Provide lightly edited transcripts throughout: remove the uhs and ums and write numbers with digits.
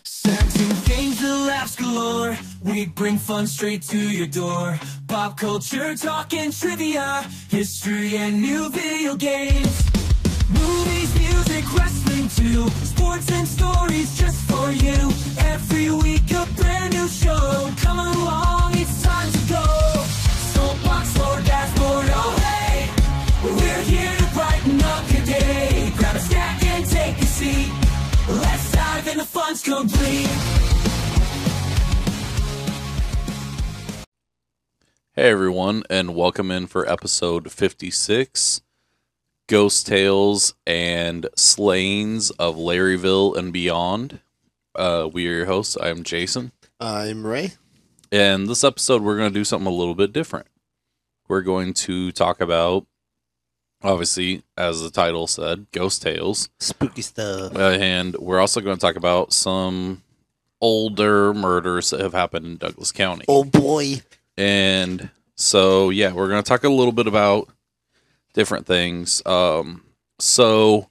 Sensing games and laughs galore. We bring fun straight to your door. Pop culture, talk and trivia, history and new video games. Movies, music, wrestling too. Sports and stories just for you. Every week a brand new show. Come along, it's time to go. Soapbox or dashboard, oh hey. We're here to brighten up your day. Grab a snack and take a seat. Let's dive in, the fun's complete. Hey everyone, and welcome in for episode 56, Ghost Tales and Slayings of Larryville and Beyond. We are your hosts. I'm Jason. I'm Ray. And this episode we're going to do something a little bit different. We're going to talk about, obviously, as the title said, Ghost Tales. Spooky stuff. And we're also going to talk about some older murders that have happened in Douglas County. Oh boy. And so, yeah, we're going to talk a little bit about different things. So,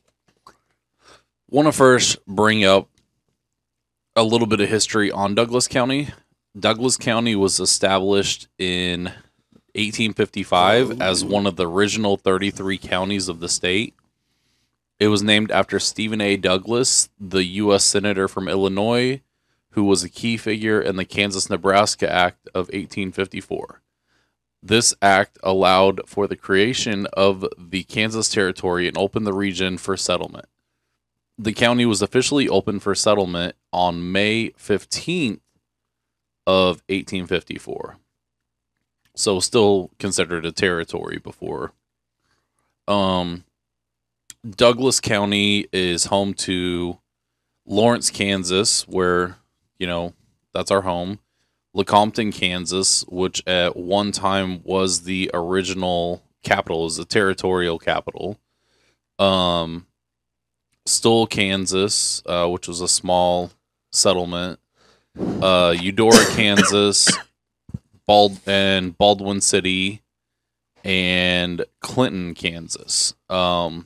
want to first bring up a little bit of history on Douglas County. Douglas County was established in 1855 as one of the original 33 counties of the state. It was named after Stephen A. Douglas, the U.S. Senator from Illinois, who was a key figure in the Kansas-Nebraska Act of 1854. This act allowed for the creation of the Kansas Territory and opened the region for settlement. The county was officially opened for settlement on May 15th of 1854. So still considered a territory before. Douglas County is home to Lawrence, Kansas, where, you know, that's our home. Lecompton, Kansas, which at one time was the original capital, is the territorial capital. Stoll, Kansas, which was a small settlement. Eudora, Kansas, Baldwin City, and Clinton, Kansas. And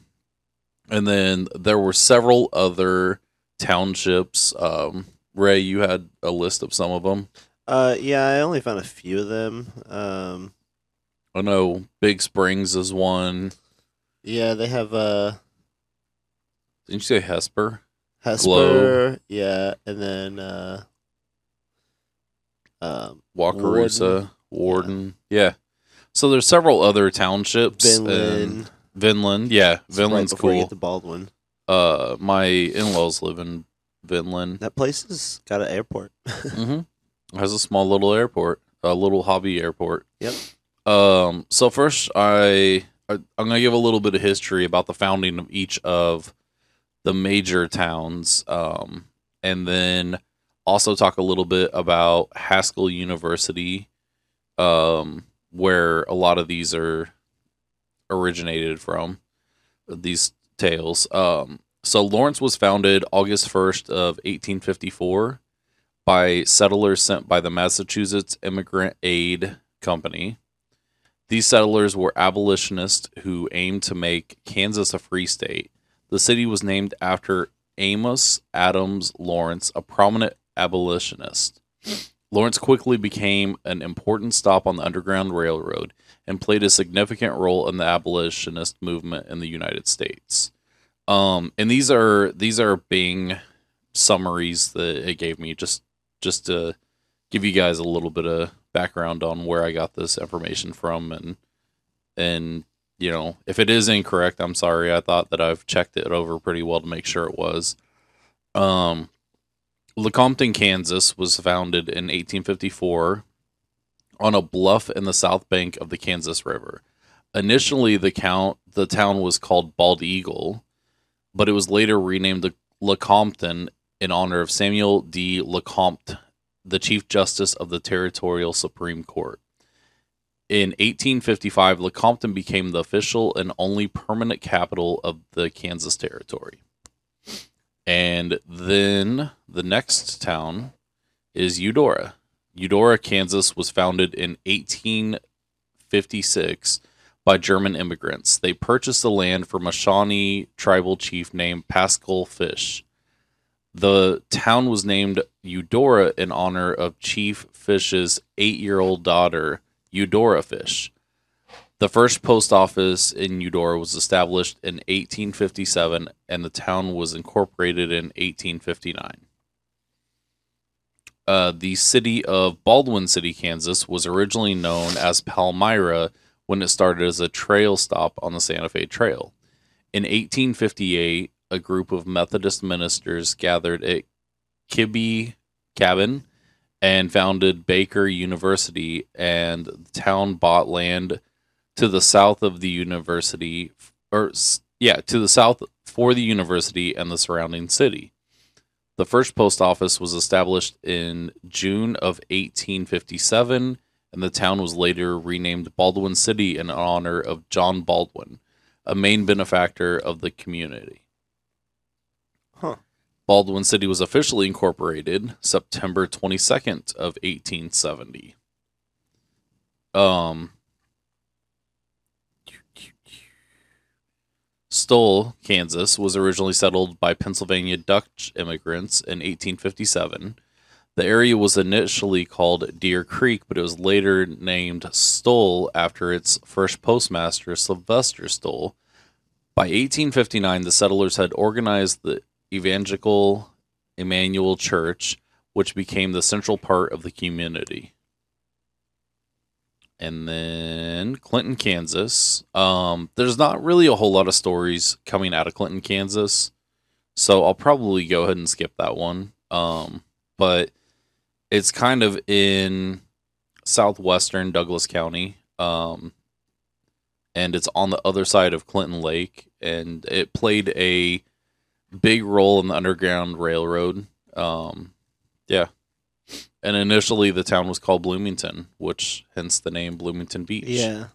then there were several other townships. Ray, you had a list of some of them. Yeah, I only found a few of them. I know Big Springs is one. Yeah, they have Didn't you say Hesper? Hesper, yeah, and then Wakarusa, Warden. Yeah. So there's several other townships. Vinland. Vinland, yeah. Vinland's right before you cool. get to Baldwin. My in-laws live in Vinland. That place has got an airport. Mm-hmm. It has a small little airport, a little hobby airport. Yep. So first, I'm gonna give a little bit of history about the founding of each of the major towns, and then also talk a little bit about Haskell University, where a lot of these are originated from, these tales. So Lawrence was founded August 1st of 1854 by settlers sent by the Massachusetts Immigrant Aid Company. These settlers were abolitionists who aimed to make Kansas a free state. The city was named after Amos Adams Lawrence, a prominent abolitionist. Lawrence quickly became an important stop on the Underground Railroad and played a significant role in the abolitionist movement in the United States. And these are Bing summaries that it gave me just to give you guys a little bit of background on where I got this information from, and you know, if it is incorrect, I'm sorry. I thought that I've checked it over pretty well to make sure it was. Lecompton, Kansas was founded in 1854 on a bluff in the south bank of the Kansas River. Initially, the town was called Bald Eagle, but it was later renamed Lecompton in honor of Samuel D. Lecompte, the Chief Justice of the Territorial Supreme Court. In 1855, Lecompton became the official and only permanent capital of the Kansas Territory. And then the next town is Eudora. Eudora, Kansas was founded in 1856 by German immigrants. They purchased the land from a Shawnee tribal chief named Pascal Fish. The town was named Eudora in honor of Chief Fish's 8-year-old daughter, Eudora Fish. The first post office in Eudora was established in 1857, and the town was incorporated in 1859. The city of Baldwin City, Kansas, was originally known as Palmyra when it started as a trail stop on the Santa Fe Trail. In 1858, a group of Methodist ministers gathered at Kibbe Cabin and founded Baker University, and the town bought land to the south of the university, to the south for the university and the surrounding city. The first post office was established in June of 1857, and the town was later renamed Baldwin City in honor of John Baldwin, a main benefactor of the community. Huh. Baldwin City was officially incorporated September 22nd of 1870. Stoll, Kansas, was originally settled by Pennsylvania Dutch immigrants in 1857. The area was initially called Deer Creek, but it was later named Stoll after its first postmaster, Sylvester Stoll. By 1859, the settlers had organized the Evangelical Emmanuel Church, which became the central part of the community. And then Clinton, Kansas. There's not really a whole lot of stories coming out of Clinton, Kansas, so I'll probably go ahead and skip that one. But it's kind of in southwestern Douglas County, and it's on the other side of Clinton Lake, and it played a big role in the Underground Railroad. Yeah. And initially the town was called Bloomington, which hence the name Bloomington Beach. Yeah.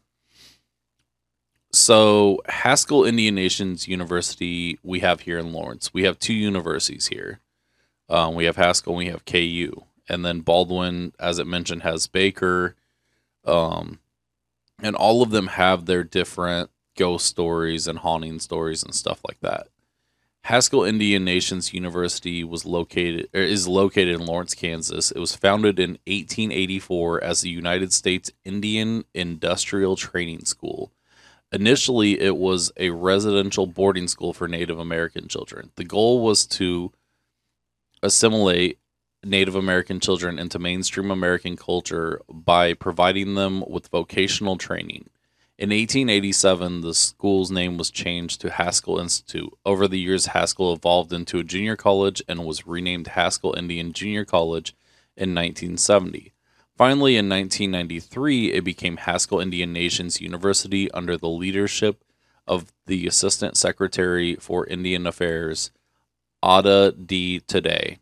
So Haskell Indian Nations University we have here in Lawrence. We have two universities here. We have Haskell and we have KU. And then Baldwin, as it mentioned, has Baker. And all of them have their different ghost stories and haunting stories and stuff like that. Haskell Indian Nations University is located in Lawrence, Kansas. It was founded in 1884 as the United States Indian Industrial Training School. Initially, it was a residential boarding school for Native American children. The goal was to assimilate Native American children into mainstream American culture by providing them with vocational training. In 1887, the school's name was changed to Haskell Institute. Over the years, Haskell evolved into a junior college and was renamed Haskell Indian Junior College in 1970. Finally, in 1993, it became Haskell Indian Nations University under the leadership of the Assistant Secretary for Indian Affairs, Ada D. Today.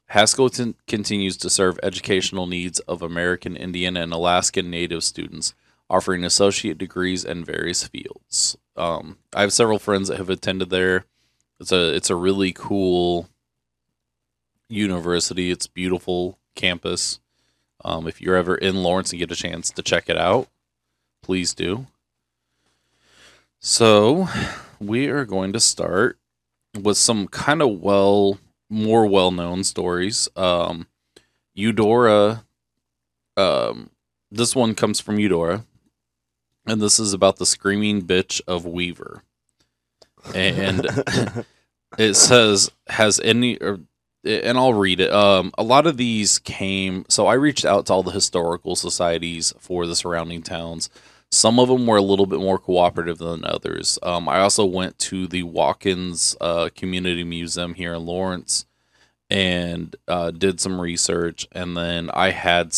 Haskell continues to serve educational needs of American Indian and Alaskan Native students, offering associate degrees in various fields. I have several friends that have attended there. It's a really cool university. It's a beautiful campus. If you're ever in Lawrence and get a chance to check it out, please do. So we are going to start with some kind of more well-known stories. Eudora, this one comes from Eudora. And this is about the screaming bitch of Weaver. And it says, and I'll read it. A lot of these came, so I reached out to all the historical societies for the surrounding towns. Some of them were a little bit more cooperative than others. I also went to the Watkins Community Museum here in Lawrence and did some research. And then I had...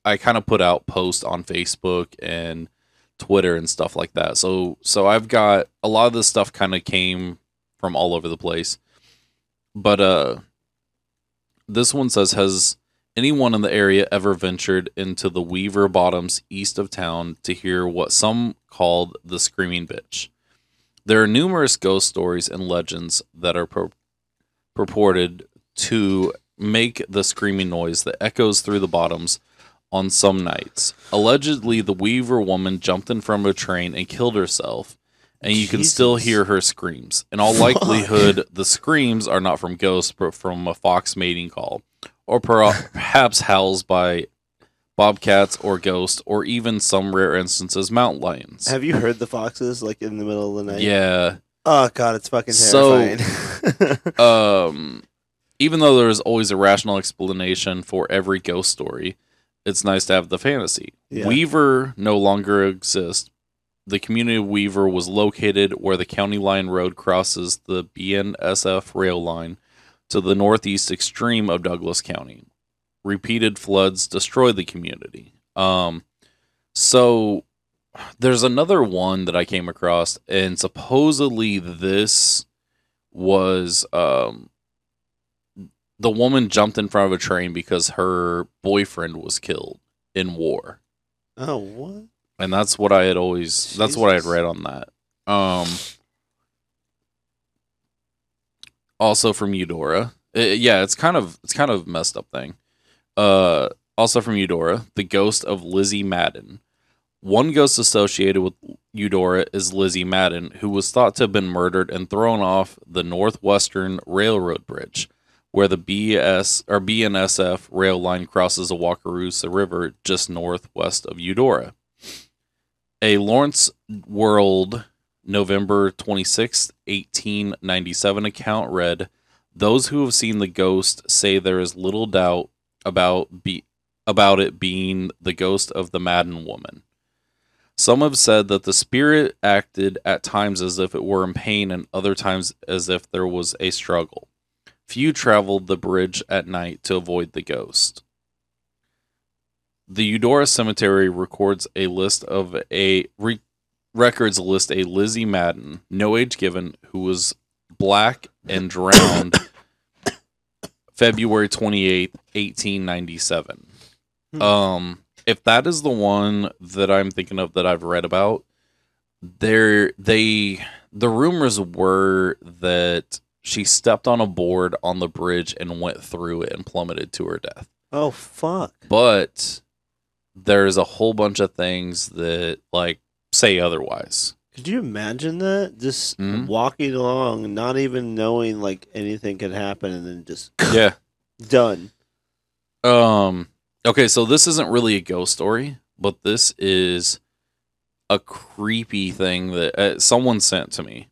I kind of put out posts on Facebook and Twitter and stuff like that. So I've got a lot of this stuff kind of came from all over the place. But this one says, has anyone in the area ever ventured into the Weaver Bottoms east of town to hear what some called the Screaming Bitch? There are numerous ghost stories and legends that are purported to make the screaming noise that echoes through the bottoms on some nights. Allegedly, the Weaver woman jumped in from a train and killed herself, and you can still hear her screams. In all likelihood, the screams are not from ghosts, but from a fox mating call, or perhaps howls by bobcats or ghosts, or even some rare instances, mountain lions. Have you heard the foxes like in the middle of the night? Yeah. Oh god, it's fucking terrifying. So, even though there's always a rational explanation for every ghost story, it's nice to have the fantasy. Yeah. Weaver no longer exists. The community of Weaver was located where the County Line Road crosses the BNSF rail line to the northeast extreme of Douglas County. Repeated floods destroyed the community. So there's another one that I came across, and supposedly this was the woman jumped in front of a train because her boyfriend was killed in war. Oh, what? And that's what I had always that's what I had read on that. Also from Eudora. Yeah, it's kind of a messed up thing. Also from Eudora, the ghost of Lizzie Madden. One ghost associated with Eudora is Lizzie Madden, who was thought to have been murdered and thrown off the Northwestern Railroad Bridge, where the BNSF rail line crosses the Wakarusa River just northwest of Eudora. A Lawrence World November 26, 1897 account read, "Those who have seen the ghost say there is little doubt about it being the ghost of the Madden woman. Some have said that the spirit acted at times as if it were in pain and other times as if there was a struggle. Few traveled the bridge at night to avoid the ghost." The Eudora Cemetery records a Lizzie Madden, no age given, who was black and drowned February 28th, 1897. If that is the one that I'm thinking of that I've read about, the rumors were that she stepped on a board on the bridge and went through it and plummeted to her death. Oh, fuck. But there's a whole bunch of things that, like, say otherwise. Could you imagine that? Just walking along, not even knowing, like, anything could happen, and then just... Yeah. Done. Okay, so this isn't really a ghost story, but this is a creepy thing that someone sent to me.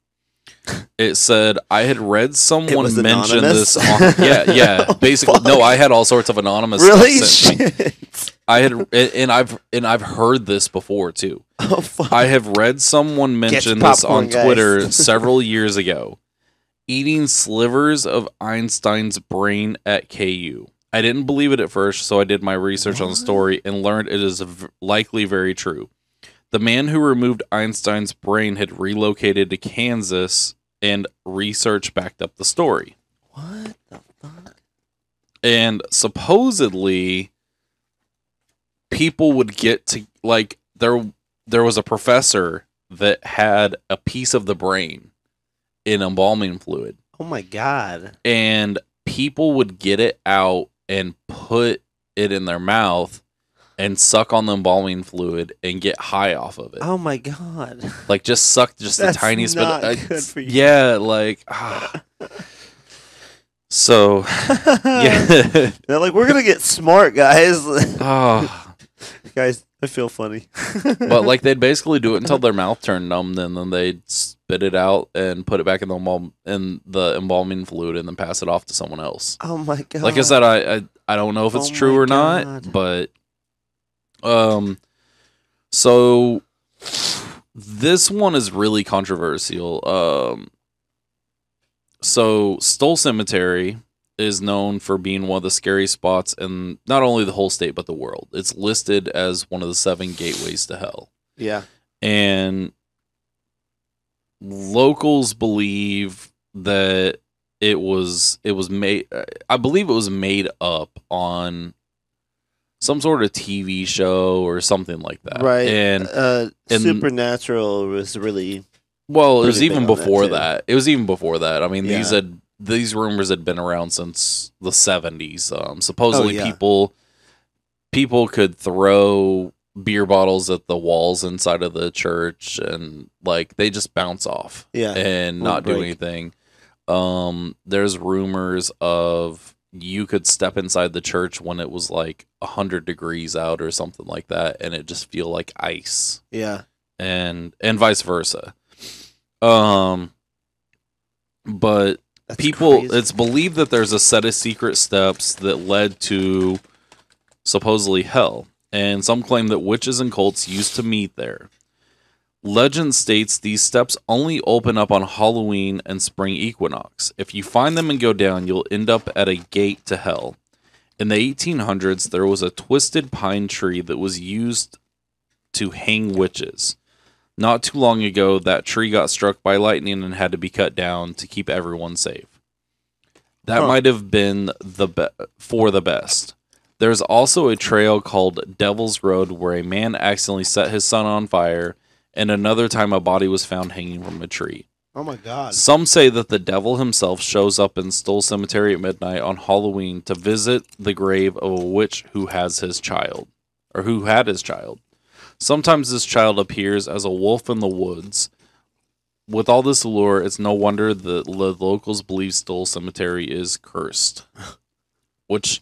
It said, I had read someone mention this on... Yeah. Basically, no, I had all sorts of anonymous really? stuff sent to me. I had, and I've heard this before too. Oh, fuck. I have read someone mention this on Twitter several years ago. Eating slivers of Einstein's brain at KU. I didn't believe it at first, so I did my research on the story and learned it is likely very true. The man who removed Einstein's brain had relocated to Kansas, and research backed up the story. What the fuck? And supposedly, people would get to, like, there was a professor that had a piece of the brain in embalming fluid. Oh my god. And people would get it out and put it in their mouth and suck on the embalming fluid and get high off of it. Oh my god. Like, just suck just the tiniest bit. Good for you. Yeah, like... So, yeah. They're like, we're gonna get smart, guys. Oh. Guys, I feel funny. But, like, they'd basically do it until their mouth turned numb, and then they'd spit it out and put it back in the embalming fluid and then pass it off to someone else. Oh my god. Like I said, I don't know if it's true or not, but so this one is really controversial. So Stoll Cemetery is known for being one of the scariest spots in not only the whole state but the world. It's listed as one of the 7 gateways to hell. Yeah. And locals believe that it was made, I believe it was made up on some sort of TV show or something like that. Right. And Supernatural was really... Well, it was even before that. It was even before that. I mean, these rumors had been around since the 70s. Supposedly people could throw beer bottles at the walls inside of the church, and like they just bounce off, and not do anything. There's rumors of you could step inside the church when it was like 100 degrees out or something like that, and it just feel like ice. Yeah, and vice versa. But that's people, crazy. it's believed that there's a set of secret steps that led to supposedly hell, and some claim that witches and cults used to meet there. Legend states these steps only open up on Halloween and spring equinox. If you find them and go down, you'll end up at a gate to hell. In the 1800s, there was a twisted pine tree that was used to hang witches. Not too long ago, that tree got struck by lightning and had to be cut down to keep everyone safe. That might have been for the best. There's also a trail called Devil's Road where a man accidentally set his son on fire, and another time a body was found hanging from a tree. Oh my God. Some say that the devil himself shows up in Stoll Cemetery at midnight on Halloween to visit the grave of a witch who has his child, or who had his child. Sometimes this child appears as a wolf in the woods. With all this allure, it's no wonder the locals believe Stoll Cemetery is cursed. Which,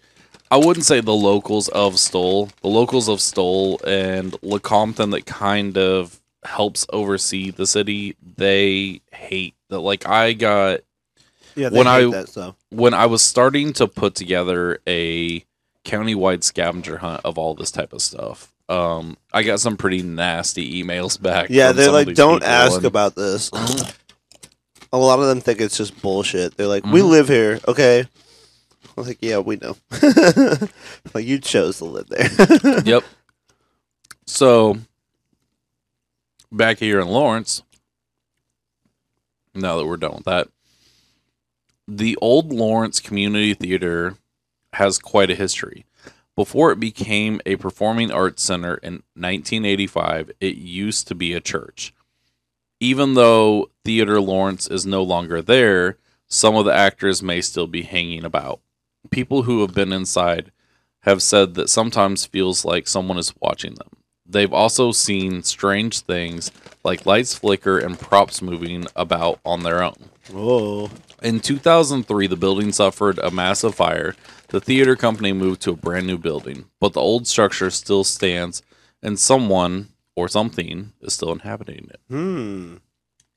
I wouldn't say the locals of Stoll. The locals of Stoll and Lecompton that kind of helps oversee the city, they hate that. Like, I got... Yeah, they hate that stuff. When I was starting to put together a county-wide scavenger hunt of all this type of stuff, I got some pretty nasty emails back. Yeah, they're like, don't ask about this. A lot of them think it's just bullshit. They're like, we live here, okay? I was like, yeah, we know. Like, you chose to live there. Yep. So, back here in Lawrence, now that we're done with that, the old Lawrence Community Theater has quite a history. Before it became a performing arts center in 1985, it used to be a church. Even though Theater Lawrence is no longer there, some of the actors may still be hanging about. People who have been inside have said that sometimes feels like someone is watching them. They've also seen strange things like lights flicker and props moving about on their own. Whoa. In 2003, the building suffered a massive fire. The theater company moved to a brand new building, but the old structure still stands, and someone or something is still inhabiting it.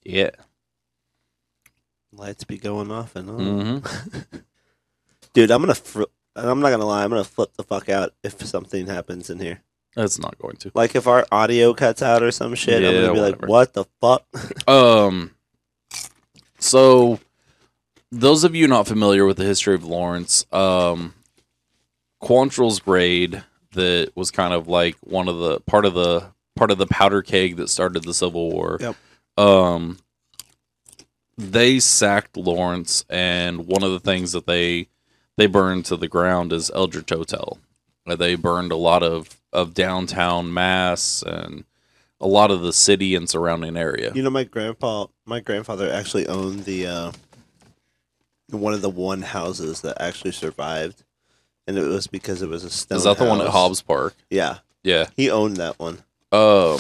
Yeah. Lights be going off and on. Mm-hmm. Dude, I'm not gonna lie, I'm gonna flip the fuck out if something happens in here. It's not going to. Like if our audio cuts out or some shit, I'm gonna be whatever. like, what the fuck? So those of you not familiar with the history of Lawrence, Quantrill's raid that was kind of like one of the part of the powder keg that started the Civil War. Yep. They sacked Lawrence, and one of the things that they burned to the ground is Eldridge Hotel. They burned a lot of downtown Mass and a lot of the city and surrounding area. You know, my grandfather actually owned the one of the one houses that actually survived, and it was because it was a stone. Is that the one at house. Hobbs Park? Yeah. Yeah. He owned that one. So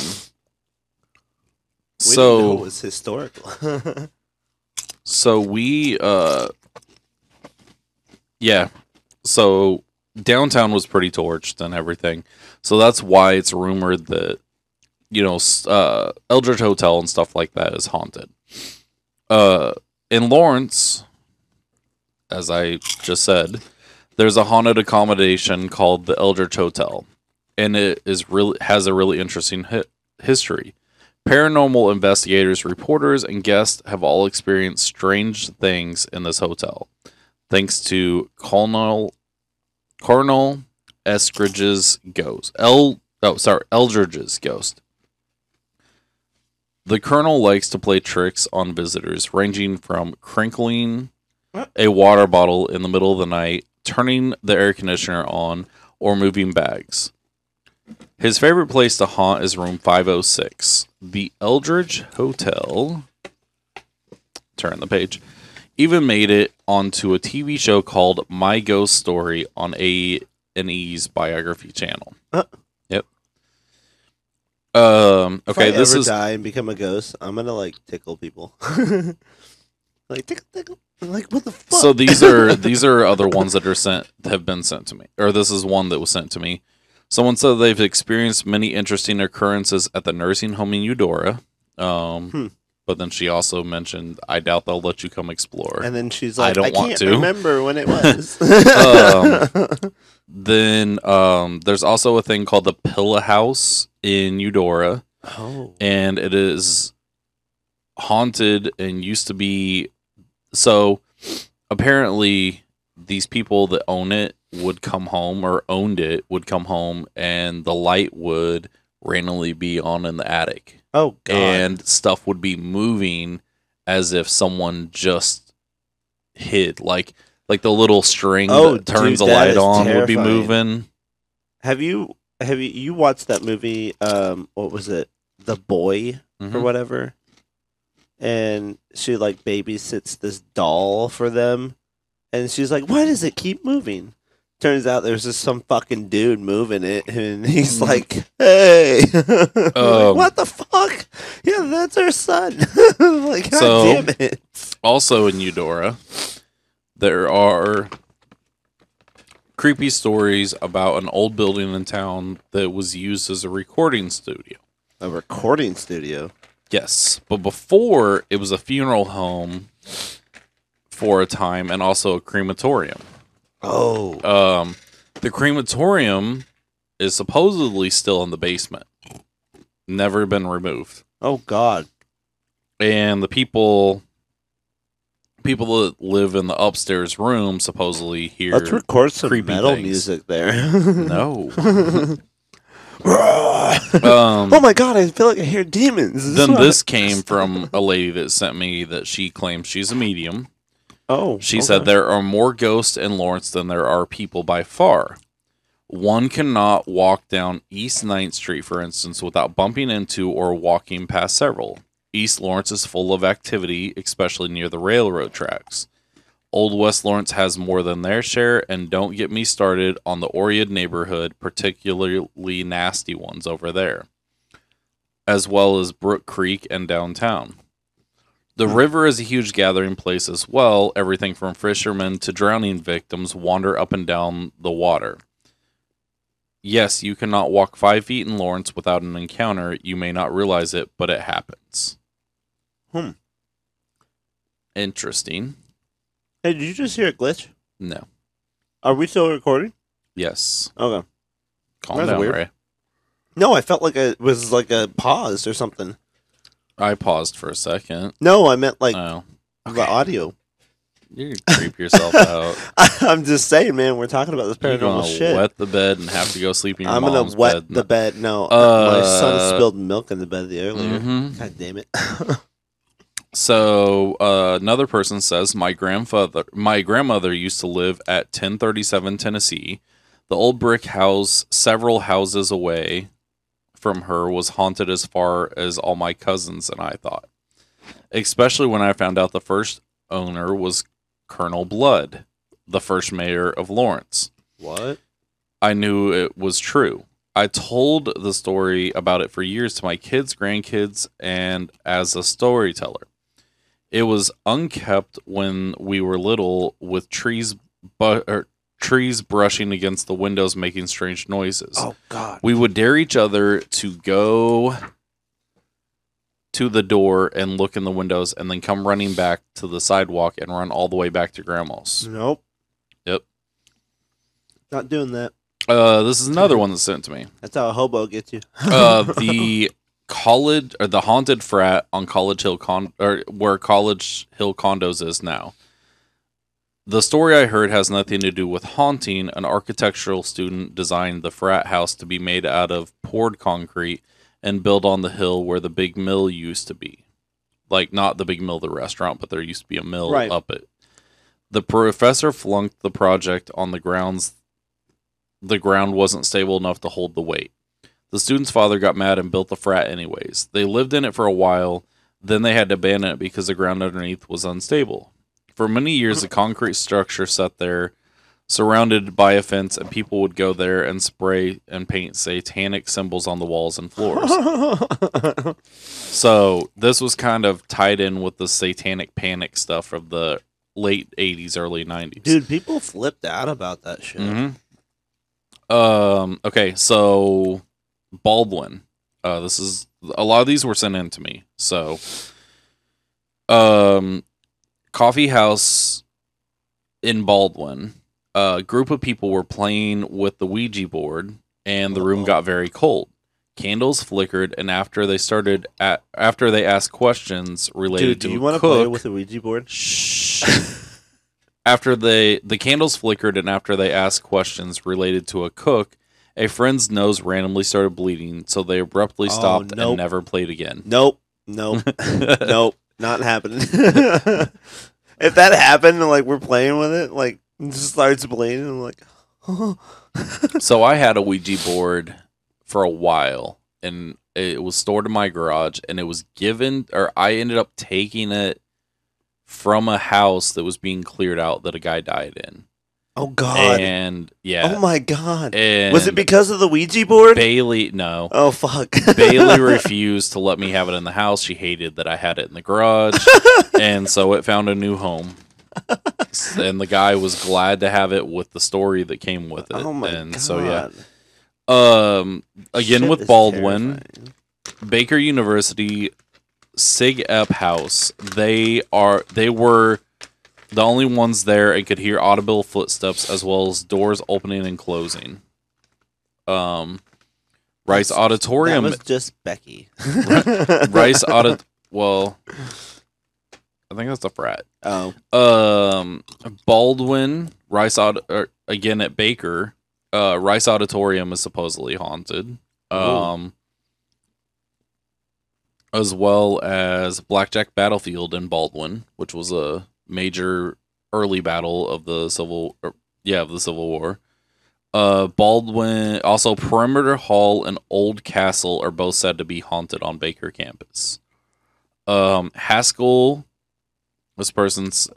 didn't know it was historical. So we yeah. So downtown was pretty torched and everything. So that's why it's rumored that, you know, Eldridge Hotel and stuff like that is haunted. In Lawrence, as I just said, there's a haunted accommodation called the Eldridge Hotel, and it has a really interesting history. Paranormal investigators, reporters, and guests have all experienced strange things in this hotel, thanks to Colonel Eldridge's ghost. Eldridge's ghost. The Colonel likes to play tricks on visitors, ranging from crinkling a water bottle in the middle of the night, turning the air conditioner on, or moving bags. His favorite place to haunt is room 506. The Eldridge Hotel, turn the page, even made it onto a TV show called My Ghost Story on A&E's Biography channel. Yep. Okay, if I this ever is die and become a ghost, I'm gonna like tickle people. Like tickle, tickle. I'm like, what the fuck? so these are other ones that have been sent to me, or this is one that was sent to me. Someone said they've experienced many interesting occurrences at the nursing home in Eudora. But then she also mentioned, I doubt they'll let you come explore. And then she's like, I can't remember when it was. Then there's also a thing called the Pilla House in Eudora. Oh. And it is haunted and used to be. So apparently these people that own it would come home, or owned it, would come home, and the light would randomly be on in the attic. Oh, God. And stuff would be moving as if someone just hid. Like the little string that turns the light on would be moving. Have you watched that movie, what was it? The Boy or whatever? And she like babysits this doll for them. And she's like, why does it keep moving? Turns out there's just some fucking dude moving it, and he's like, "Hey, like, what the fuck? Yeah, that's her son." Like, God damn it! Also in Eudora, there are creepy stories about an old building in town that was used as a recording studio. A recording studio? Yes, but before it was a funeral home for a time, and also a crematorium. Oh. The crematorium is supposedly still in the basement. Never been removed. Oh, God. And the people that live in the upstairs room supposedly hear Let's record some creepy metal things. music there. No. Oh my God, I feel like I hear demons. This came from a lady that sent me that she claims she's a medium. Oh, she said there are more ghosts in Lawrence than there are people by far. One cannot walk down East 9th Street, for instance, without bumping into or walking past several. East Lawrence is full of activity, especially near the railroad tracks. Old West Lawrence has more than their share, and don't get me started on the Oread neighborhood, particularly nasty ones over there, as well as Brook Creek and downtown. The river is a huge gathering place as well. Everything from fishermen to drowning victims wander up and down the water. Yes, you cannot walk 5 feet in Lawrence without an encounter. You may not realize it, but it happens. Interesting. Hey, did you just hear a glitch? No. Are we still recording? Yes. Okay. Calm down, Ray. No, I felt like it was like a pause or something. I paused for a second. No, I meant like the audio. You creep yourself out. I'm just saying, man, we're talking about this paranormal shit. Wet the bed and have to go sleep in your mom's bed. I'm gonna wet the bed. No, my son spilled milk in the bed earlier. God damn it. So another person says, my grandmother used to live at 1037 Tennessee. The old brick house several houses away from her was haunted as far as all my cousins and I thought. Especially when I found out the first owner was Colonel Blood, the first mayor of Lawrence. What? I knew it was true. I told the story about it for years to my kids, grandkids, and as a storyteller. It was unkept when we were little, with trees brushing against the windows making strange noises. Oh, God. We would dare each other to go to the door and look in the windows and then come running back to the sidewalk and run all the way back to Grandma's. Nope. Yep. Not doing that. This is another one that's sent to me. That's how a hobo gets you. The college, or the haunted frat on College Hill where College Hill Condos is now. The story I heard has nothing to do with haunting. An architectural student designed the frat house to be made out of poured concrete and built on the hill where the big mill used to be. Like, not the big mill, the restaurant, but there used to be a mill up it. The professor flunked the project on the grounds. The ground wasn't stable enough to hold the weight. The student's father got mad and built the frat anyways. They lived in it for a while, then they had to abandon it because the ground underneath was unstable. For many years, the concrete structure sat there surrounded by a fence, and people would go there and spray and paint satanic symbols on the walls and floors. So this was kind of tied in with the satanic panic stuff of the late 80s, early 90s. Dude, people flipped out about that shit. Okay, so Baldwin. This is a lot of these were sent in to me. So, coffee house in Baldwin. A group of people were playing with the Ouija board, and the room got very cold. Candles flickered, and after they asked questions related to do you want to play with the Ouija board? Shh. After the candles flickered, and after they asked questions related to a cook, a friend's nose randomly started bleeding, so they abruptly stopped and never played again. Nope. Nope. Not happening. If that happened, and like we're playing with it, like it just starts bleeding, I'm like, So I had a Ouija board for a while, and it was stored in my garage, and it was given, or I ended up taking it from a house that was being cleared out that a guy died in. Oh God! And yeah, oh my God! And was it because of the Ouija board? Bailey, no. Oh fuck! Bailey refused to let me have it in the house. She hated that I had it in the garage, and so it found a new home. And the guy was glad to have it with the story that came with it. Oh my God! So yeah. Again with Baldwin, terrifying. Baker University, Sig Ep House. They were the only ones there and could hear audible footsteps as well as doors opening and closing. Rice Auditorium. That was just Becky. Rice Well, I think that's a frat. Oh. Baldwin, again at Baker. Rice Auditorium is supposedly haunted. As well as Blackjack Battlefield in Baldwin, which was a major early battle of the Civil War. Baldwin, also Perimeter Hall and Old Castle are both said to be haunted on Baker campus. Haskell, this person's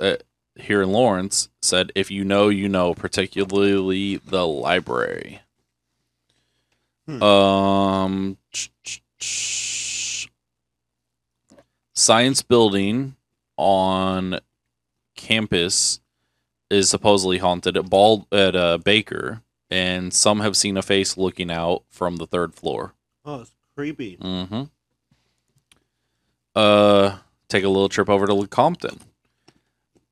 here in Lawrence, said, if you know, you know, particularly the library. Science building on campus is supposedly haunted at Baker, and some have seen a face looking out from the third floor. Oh, it's creepy. Mm-hmm. Take a little trip over to Lecompton.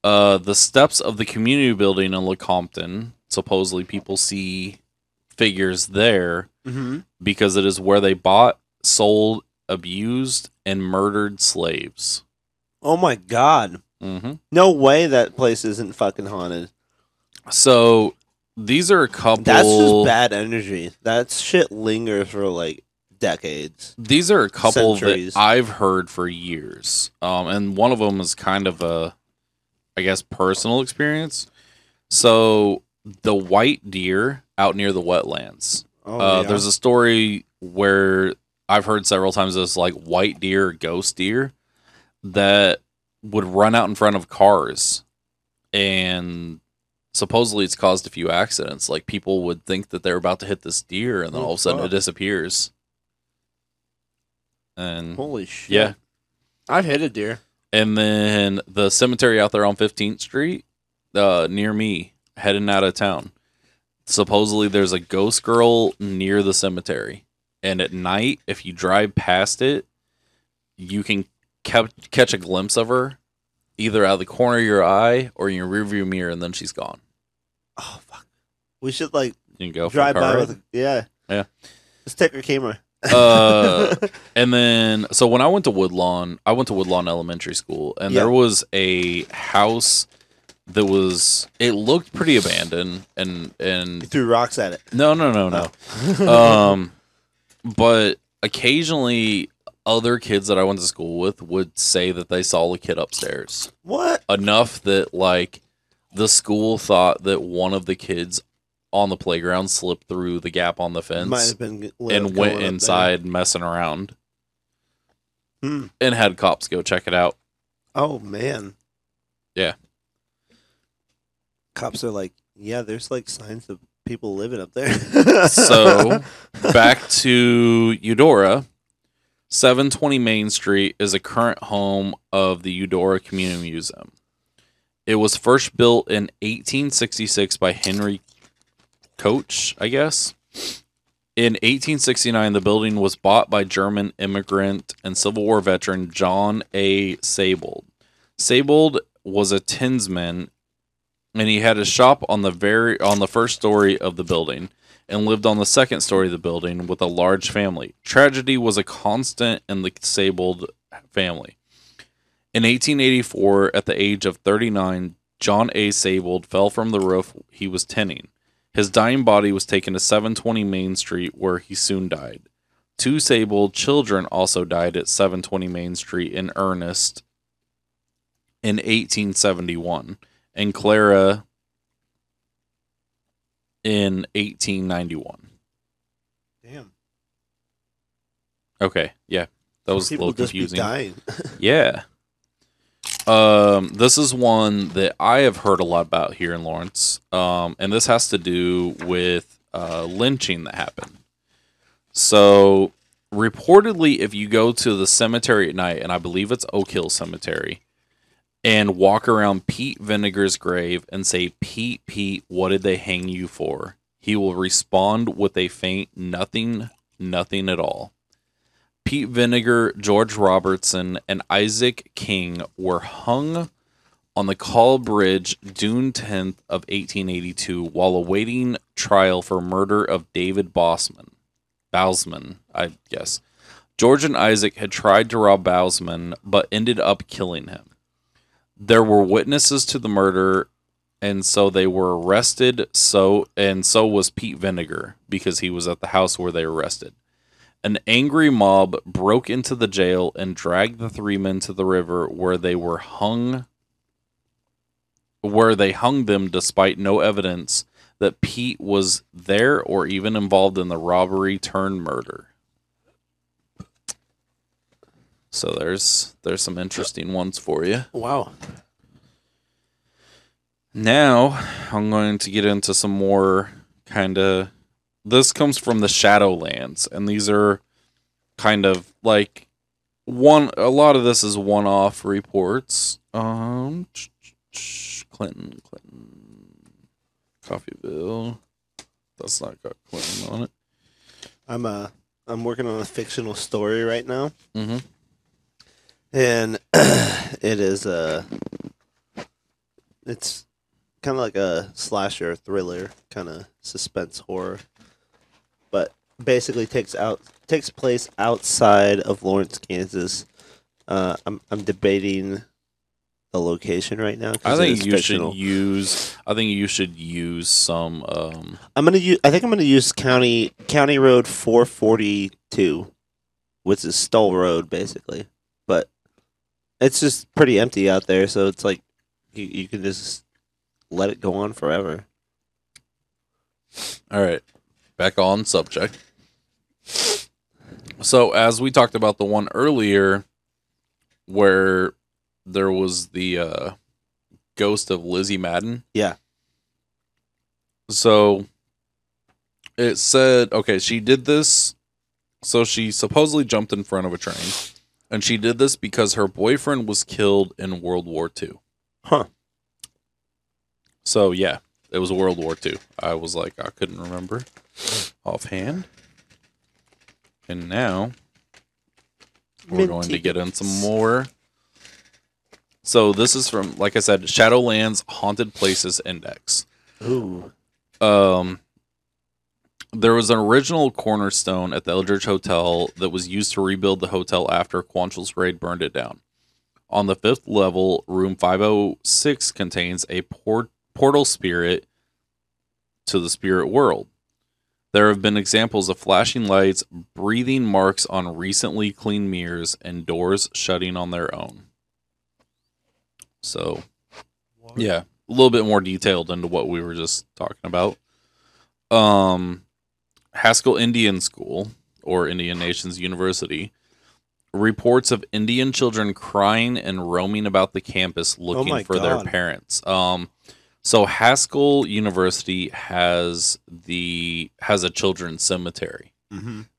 The steps of the community building in Lecompton, supposedly people see figures there because it is where they bought, sold, abused, and murdered slaves. Oh my God. No way that place isn't fucking haunted. So these are a couple. That's just bad energy. That shit lingers for like decades. These are a couple centuries. That I've heard for years. And one of them is kind of a, I guess, personal experience. So the white deer out near the wetlands. There's a story where I've heard several times this like white deer, ghost deer that would run out in front of cars, and supposedly it's caused a few accidents. Like people would think that they're about to hit this deer, and then all of a sudden it disappears. And holy shit! Yeah, I've hit a deer. And then the cemetery out there on 15th Street, near me, heading out of town. Supposedly there's a ghost girl near the cemetery, and at night, if you drive past it, you can catch a glimpse of her, either out of the corner of your eye or in your rearview mirror, and then she's gone. Oh fuck! We should like you can go drive for a car by ride? with yeah. Let's take her camera. And then so when I went to Woodlawn Elementary School, and there was a house that was, it looked pretty abandoned, and you threw rocks at it. No. But occasionally other kids that I went to school with would say that they saw the kid upstairs. What? Enough that like the school thought that one of the kids on the playground slipped through the gap on the fence. Might have been and went inside messing around. And had cops go check it out. Oh man. Yeah. Cops are like, Yeah, there's like signs of people living up there. So, back to Eudora. 720 Main Street is a current home of the Eudora Community Museum. It was first built in 1866 by Henry Coach, I guess. In 1869, the building was bought by German immigrant and Civil War veteran John A. Saybold. Saybold was a tinsman, and he had a shop on the first story of the building and lived on the second story of the building with a large family. Tragedy was a constant in the Saybold family. In 1884, at the age of 39, John A. Saybold fell from the roof he was tinning. His dying body was taken to 720 Main Street, where he soon died. 2 Saybold children also died at 720 Main Street in earnest in 1871, and Clara in 1891. Damn. Okay, yeah. That was a little confusing. People just be dying. Yeah. This is one that I have heard a lot about here in Lawrence. And this has to do with lynching that happened. So, reportedly, if you go to the cemetery at night, and I believe it's Oak Hill Cemetery, and walk around Pete Vinegar's grave and say, "Pete, Pete, what did they hang you for?" he will respond with a faint nothing, nothing at all. Pete Vinegar, George Robertson, and Isaac King were hung on the Call Bridge June 10th of 1882 while awaiting trial for murder of David Bousman, I guess. George and Isaac had tried to rob Bousman, but ended up killing him. There were witnesses to the murder, and so they were arrested. So was Pete Vinegar, because he was at the house where they were arrested. An angry mob broke into the jail and dragged the 3 men to the river, where they hung them despite no evidence that Pete was there or even involved in the robbery turned murder. So there's some interesting ones for you. Wow. Now I'm going to get into some more kind of... This comes from the Shadowlands, and these are kind of like a lot of this is one-off reports. Clinton, Coffeeville. That's not got Clinton on it. I'm working on a fictional story right now. Mm-hmm. And it is it's kind of like a slasher thriller, kind of suspense horror, but basically takes place outside of Lawrence, Kansas. I'm debating the location right now. I think you should use some. I think I'm gonna use County Road 442, which is Stoll Road, basically. But it's just pretty empty out there, so it's like you can just let it go on forever. All right, back on subject. So as we talked about the one earlier, where there was the ghost of Lizzie Madden. Yeah. So it said, okay, she did this. So she supposedly jumped in front of a train. And she did this because her boyfriend was killed in World War II. Huh. So, yeah, it was World War II. I was like, I couldn't remember offhand. And now we're going to get in some more. So this is from, like I said, Shadowlands Haunted Places Index. Ooh. There was an original cornerstone at the Eldridge Hotel that was used to rebuild the hotel after Quantrill's raid burned it down. On the 5th level, room 506 contains a portal spirit to the spirit world. There have been examples of flashing lights, breathing marks on recently cleaned mirrors, and doors shutting on their own. So, yeah, a little bit more detailed into what we were just talking about. Haskell Indian School, or Indian Nations University, reports of Indian children crying and roaming about the campus looking for their parents. So Haskell University has a children's cemetery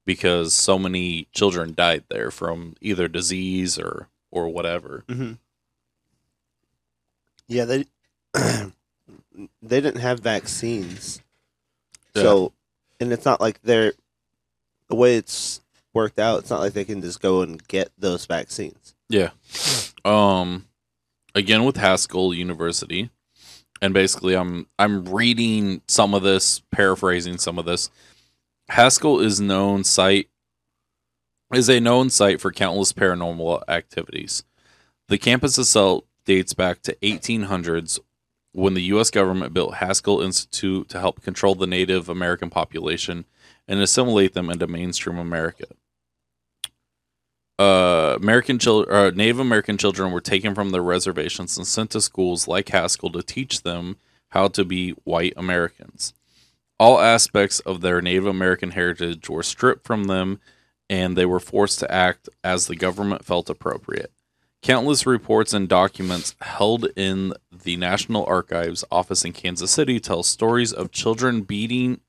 because so many children died there from either disease or whatever. Yeah, they they didn't have vaccines, Yeah. so and it's not like the way it's worked out. It's not like they can just go and get those vaccines. Yeah. Again with Haskell University, and basically I'm reading some of this, paraphrasing some of this. Haskell is a known site for countless paranormal activities. The campus itself dates back to 1800s when the U.S. government built Haskell Institute to help control the Native American population and assimilate them into mainstream America. Native American children were taken from their reservations and sent to schools like Haskell to teach them how to be white Americans. All aspects of their Native American heritage were stripped from them, and they were forced to act as the government felt appropriate. Countless reports and documents held in the National Archives office in Kansas City tell stories of children being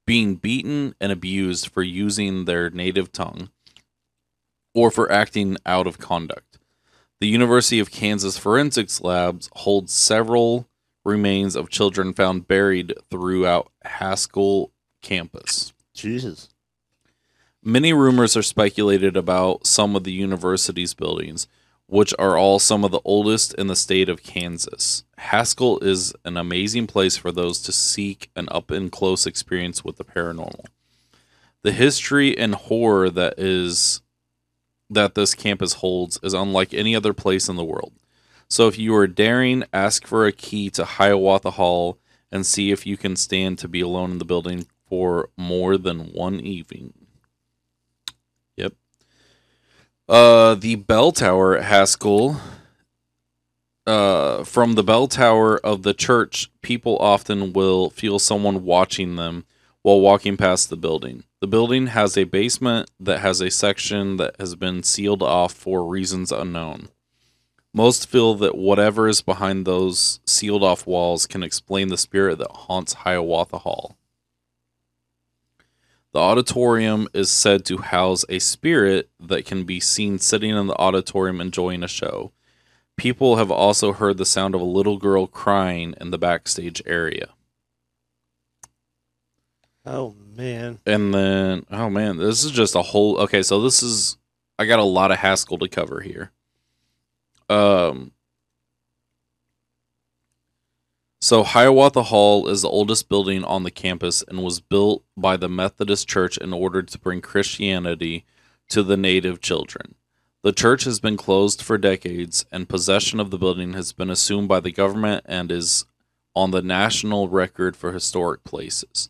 beaten and abused for using their native tongue or for acting out of conduct. The University of Kansas Forensics Labs holds several remains of children found buried throughout Haskell campus. Jesus. Many rumors are speculated about some of the university's buildings, which are all some of the oldest in the state of Kansas. Haskell is an amazing place for those to seek an up-and-close experience with the paranormal. The history and horror that this campus holds is unlike any other place in the world. So if you are daring, ask for a key to Hiawatha Hall and see if you can stand to be alone in the building for more than one evening. Yep. The bell tower at Haskell. From the bell tower of the church, people often will feel someone watching them while walking past the building. The building has a basement that has a section that has been sealed off for reasons unknown. Most feel that whatever is behind those sealed off walls can explain the spirit that haunts Hiawatha Hall. The auditorium is said to house a spirit that can be seen sitting in the auditorium enjoying a show. People have also heard the sound of a little girl crying in the backstage area. Oh, man. And then, oh man, this is just a whole... Okay, so this is... I got a lot of Haskell to cover here. So Hiawatha Hall is the oldest building on the campus and was built by the Methodist Church in order to bring Christianity to the native children. The church has been closed for decades, and possession of the building has been assumed by the government and is on the national record for historic places.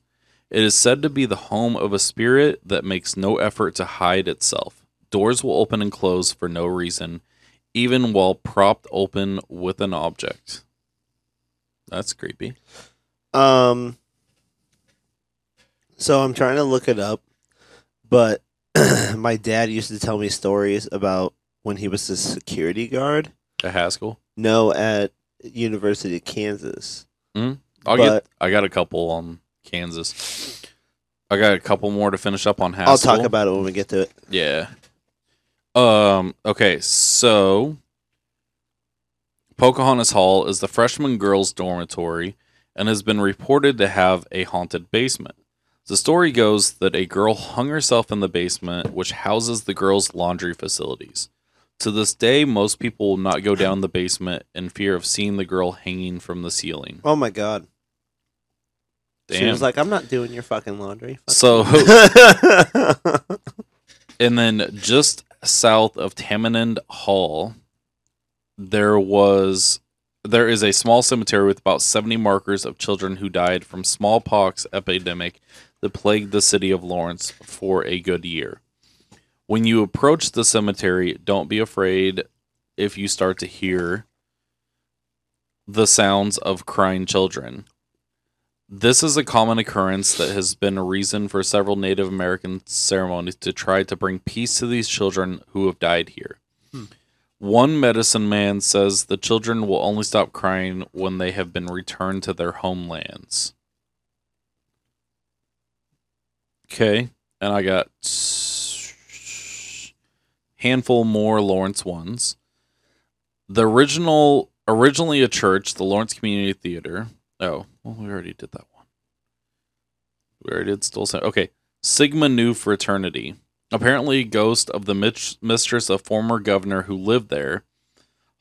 It is said to be the home of a spirit that makes no effort to hide itself. Doors will open and close for no reason, even while propped open with an object. That's creepy. So I'm trying to look it up, but my dad used to tell me stories about when he was a security guard. At Haskell? No, at University of Kansas. I got a couple on Kansas. I got a couple more to finish up on Haskell. I'll talk about it when we get to it. Yeah. Okay, so Pocahontas Hall is the freshman girls' dormitory and has been reported to have a haunted basement. The story goes that a girl hung herself in the basement, which houses the girls' laundry facilities. To this day, most people will not go down the basement in fear of seeing the girl hanging from the ceiling. Oh my god. Damn. She was like, I'm not doing your fucking laundry. So, and then just south of Tamanend Hall, there is a small cemetery with about 70 markers of children who died from smallpox epidemic that plagued the city of Lawrence for a good year. When you approach the cemetery, don't be afraid if you start to hear the sounds of crying children. This is a common occurrence that has been a reason for several Native American ceremonies to try to bring peace to these children who have died here. One medicine man says the children will only stop crying when they have been returned to their homelands. Okay, and I got handful more Lawrence ones. The originally a church, the Lawrence Community Theater. Oh, well, we already did that one. We already did still say okay. Sigma Nu Fraternity. Apparently, ghost of the mistress of former governor who lived there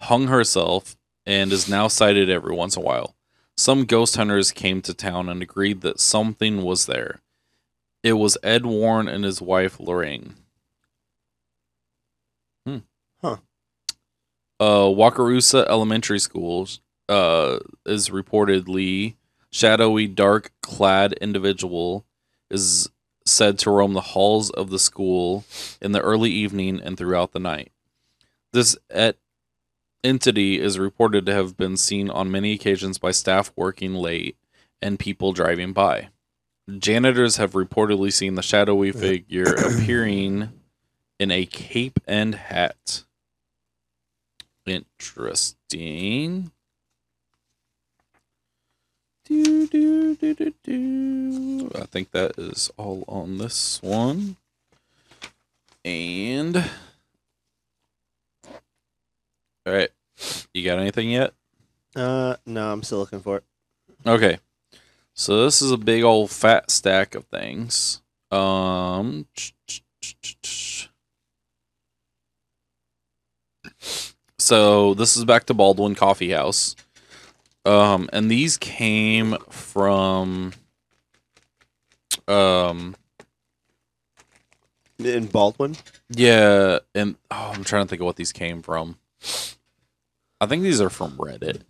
hung herself and is now sighted every once in a while. Some ghost hunters came to town and agreed that something was there. It was Ed Warren and his wife Lorraine. Wakarusa Elementary School is reportedly shadowy, dark-clad individual is said to roam the halls of the school in the early evening and throughout the night. This entity is reported to have been seen on many occasions by staff working late and people driving by. Janitors have reportedly seen the shadowy figure appearing in a cape and hat. Interesting. I think that is all on this one. And all right, you got anything yet? No, I'm still looking for it. Okay, so this is a big old fat stack of things. So this is back to Baldwin Coffee House. And these came from In Baldwin? yeah, and I'm trying to think of what these came from. I think these are from Reddit.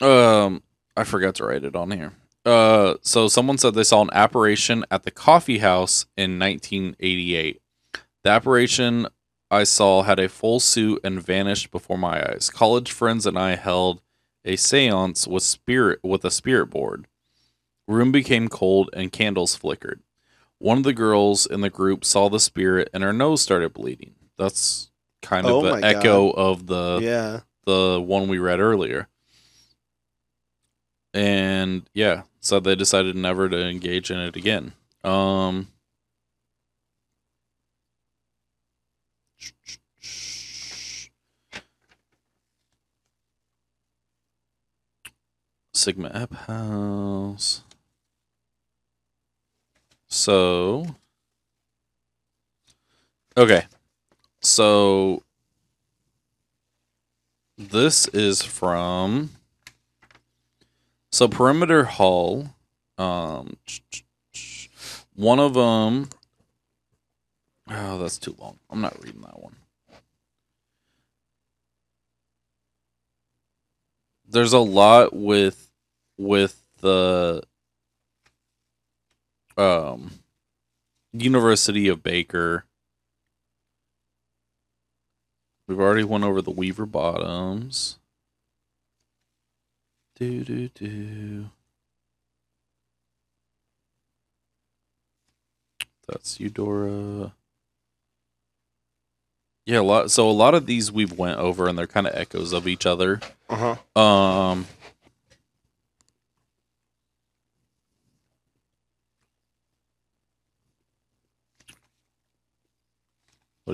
I forgot to write it on here. So someone said they saw an apparition at the coffee house in 1988. The apparition I saw had a full suit and vanished before my eyes. College friends and I held a seance with a spirit board. Room became cold and candles flickered. One of the girls in the group saw the spirit and her nose started bleeding. That's kind of an echo of the one we read earlier. And yeah, so they decided never to engage in it again. Sigma App House. So, okay. So, this is from Perimeter Hall. One of them. Oh, that's too long. I'm not reading that one. There's a lot with the University of Baker. We've already went over the Weaver Bottoms. That's Eudora. Yeah, a lot of these we've went over, and they're kind of echoes of each other. What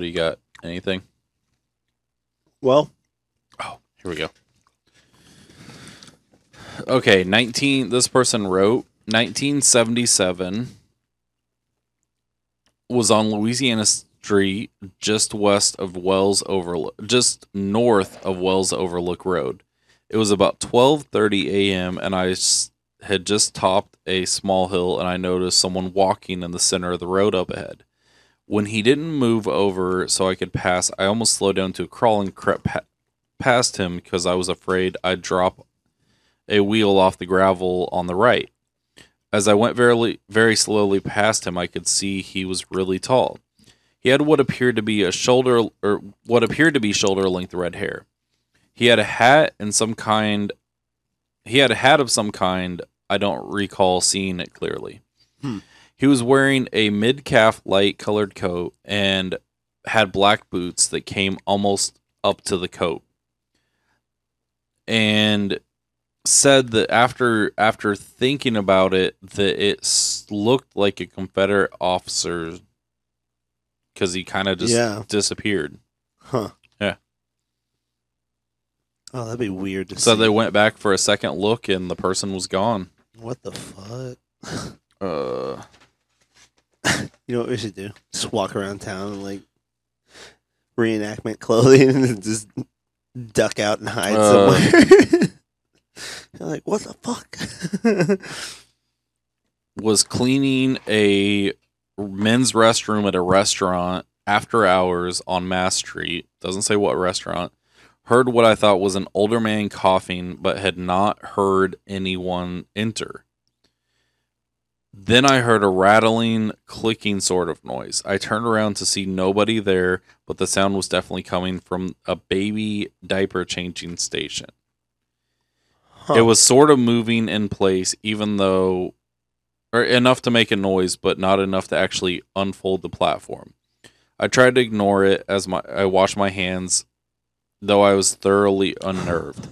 do you got? Anything? Well, here we go. Okay, this person wrote 1977 was on Louisiana Street just north of Wells Overlook Road. It was about 12:30 a.m. and I had just topped a small hill and I noticed someone walking in the center of the road up ahead. When he didn't move over so I could pass, I almost slowed down to a crawl and crept past him because I was afraid I'd drop a wheel off the gravel on the right. As I went very, very slowly past him, I could see he was really tall. He had what appeared to be shoulder length red hair. He had a hat of some kind. I don't recall seeing it clearly. He was wearing a mid-calf light colored coat and had black boots that came almost up to the coat, and said that after thinking about it, that it looked like a Confederate officer because he kind of just disappeared. Huh. Yeah. Oh, that'd be weird to see. So they went back for a second look, and the person was gone. What the fuck? You know what we should do? Just walk around town and like reenactment clothing and just duck out and hide somewhere. You're like, what the fuck? Was cleaning a men's restroom at a restaurant after hours on Mass Street. Doesn't say what restaurant. Heard what I thought was an older man coughing, but had not heard anyone enter. Then I heard a rattling, clicking sort of noise. I turned around to see nobody there, but the sound was definitely coming from a baby diaper changing station. Huh. It was sort of moving in place, even though, or enough to make a noise, but not enough to actually unfold the platform. I tried to ignore it as I washed my hands, though I was thoroughly unnerved.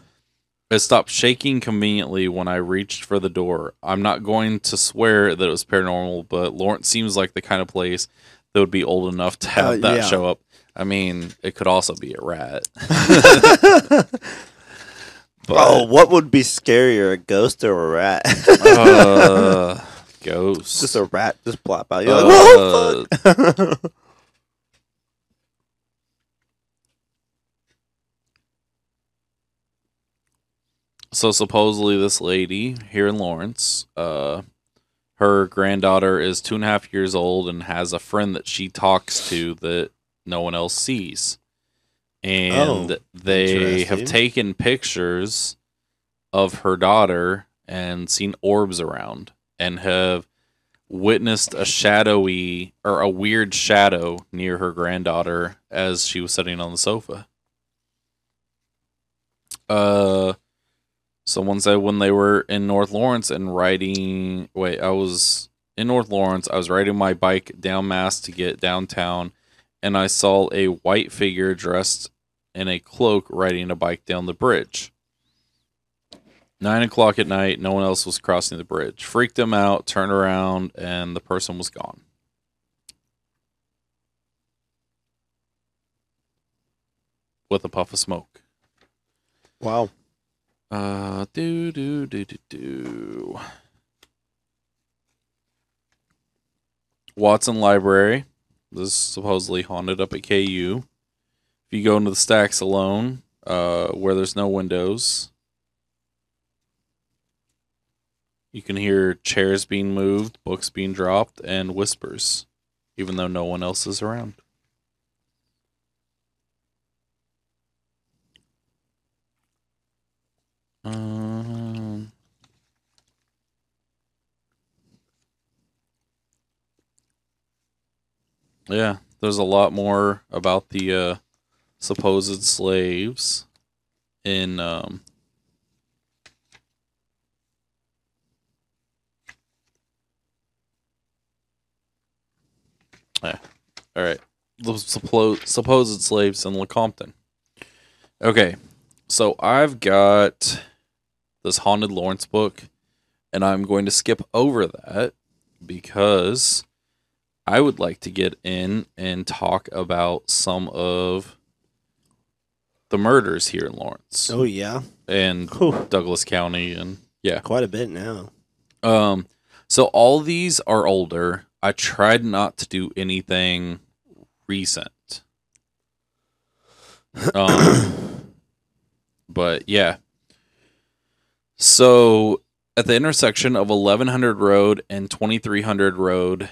It stopped shaking conveniently when I reached for the door. I'm not going to swear that it was paranormal, but Lawrence seems like the kind of place that would be old enough to have that show up. I mean, it could also be a rat. But, what would be scarier, a ghost or a rat? Ghost. Just a rat just plop out. You're like, whoa, fuck! So supposedly this lady here in Lawrence, her granddaughter is 2.5 years old and has a friend that she talks to that no one else sees. And they have taken pictures of her daughter and seen orbs around and have witnessed a weird shadow near her granddaughter as she was sitting on the sofa. Someone said when they were in North Lawrence and I was in North Lawrence. I was riding my bike down Mass to get downtown, and I saw a white figure dressed in a cloak riding a bike down the bridge. 9 o'clock at night, no one else was crossing the bridge. Freaked him out, turned around, and the person was gone. With a puff of smoke. Wow. Watson Library. This is supposedly haunted up at KU. If you go into the stacks alone, where there's no windows, you can hear chairs being moved, books being dropped, and whispers, even though no one else is around. Yeah, there's a lot more about the supposed slaves in all right. The supposed slaves in Lecompton. Okay, so I've got this Haunted Lawrence book, and I'm going to skip over that because I would like to get in and talk about some of the murders here in Lawrence. Oh, yeah? And Douglas County, and yeah. Quite a bit now. So all these are older. I tried not to do anything recent. But yeah. So at the intersection of 1100 Road and 2300 Road,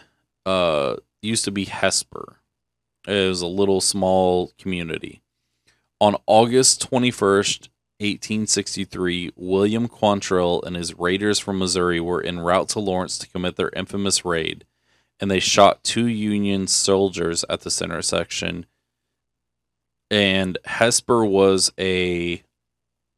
used to be Hesper. It was a little small community. On August 21st, 1863, William Quantrill and his raiders from Missouri were en route to Lawrence to commit their infamous raid, and they shot 2 Union soldiers at this intersection. And Hesper was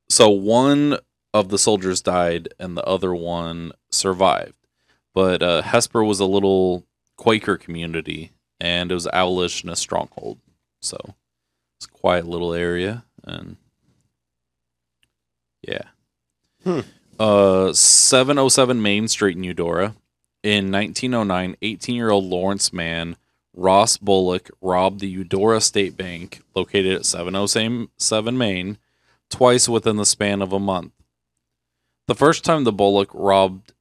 so one of the soldiers died and the other one survived. But Hesper was a little Quaker community, and it was an abolitionist stronghold. So it's a quiet little area, and yeah. 707 Main Street in Eudora. In 1909, 18-year-old Lawrence man Ross Bullock robbed the Eudora State Bank, located at 707 Main, twice within the span of a month. The first time Bullock robbed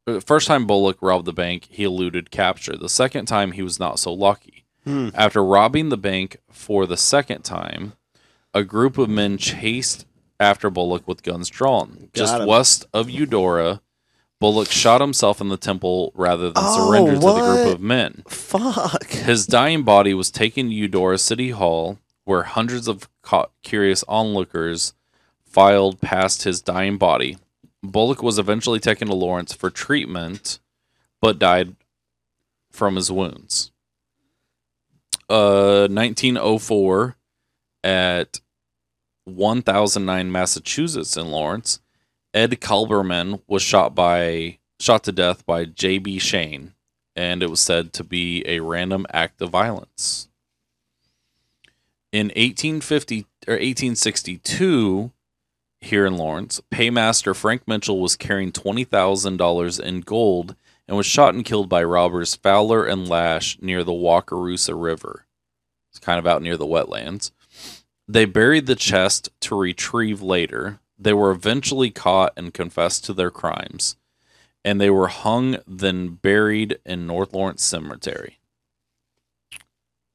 the bank, he eluded capture. The second time, he was not so lucky. After robbing the bank for the second time, a group of men chased after Bullock with guns drawn. Just west of Eudora, Bullock shot himself in the temple rather than surrender to the group of men. Fuck. His dying body was taken to Eudora City Hall, where hundreds of curious onlookers filed past his dying body. Bullock was eventually taken to Lawrence for treatment, but died from his wounds. 1904, at 1009 Massachusetts in Lawrence, Ed Kalberman was shot to death by J.B. Shane, and it was said to be a random act of violence. In 1862, here in Lawrence, paymaster Frank Mitchell was carrying $20,000 in gold and was shot and killed by robbers Fowler and Lash near the Wakarusa River. It's kind of out near the wetlands. They buried the chest to retrieve later. They were eventually caught and confessed to their crimes, and they were hung, then buried in North Lawrence Cemetery.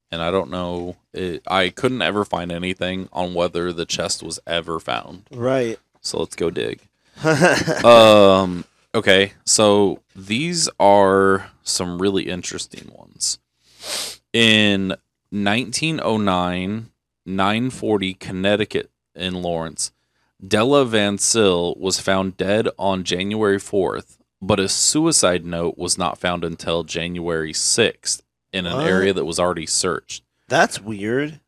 And I don't know, I couldn't ever find anything on whether the chest was ever found. Right. So let's go dig. Okay, so these are some really interesting ones. In 1909, 940 Connecticut in Lawrence, Della Van Sil was found dead on January 4th, but a suicide note was not found until January 6th in an area that was already searched. That's weird.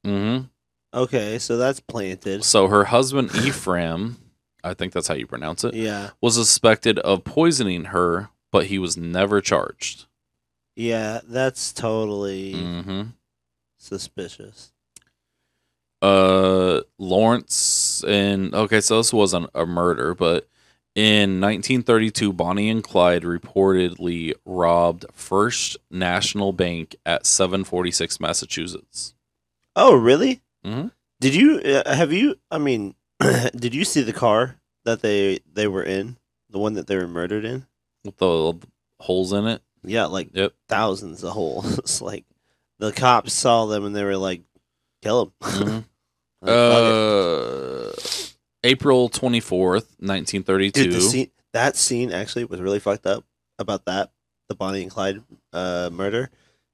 Mm-hmm. Okay, so that's planted. So her husband, Ephraim, I think that's how you pronounce it, yeah, was suspected of poisoning her, but he was never charged. Yeah, that's totally suspicious. Lawrence, okay, so this wasn't a murder, but in 1932, Bonnie and Clyde reportedly robbed First National Bank at 746 Massachusetts. Oh, really? Mm-hmm. Did you did you see the car that they were in? The one that they were murdered in? With the holes in it? Yeah, like thousands of holes. Like, the cops saw them and they were like, kill them. April 24th, 1932. Dude, that scene actually was really fucked up about that, the Bonnie and Clyde murder.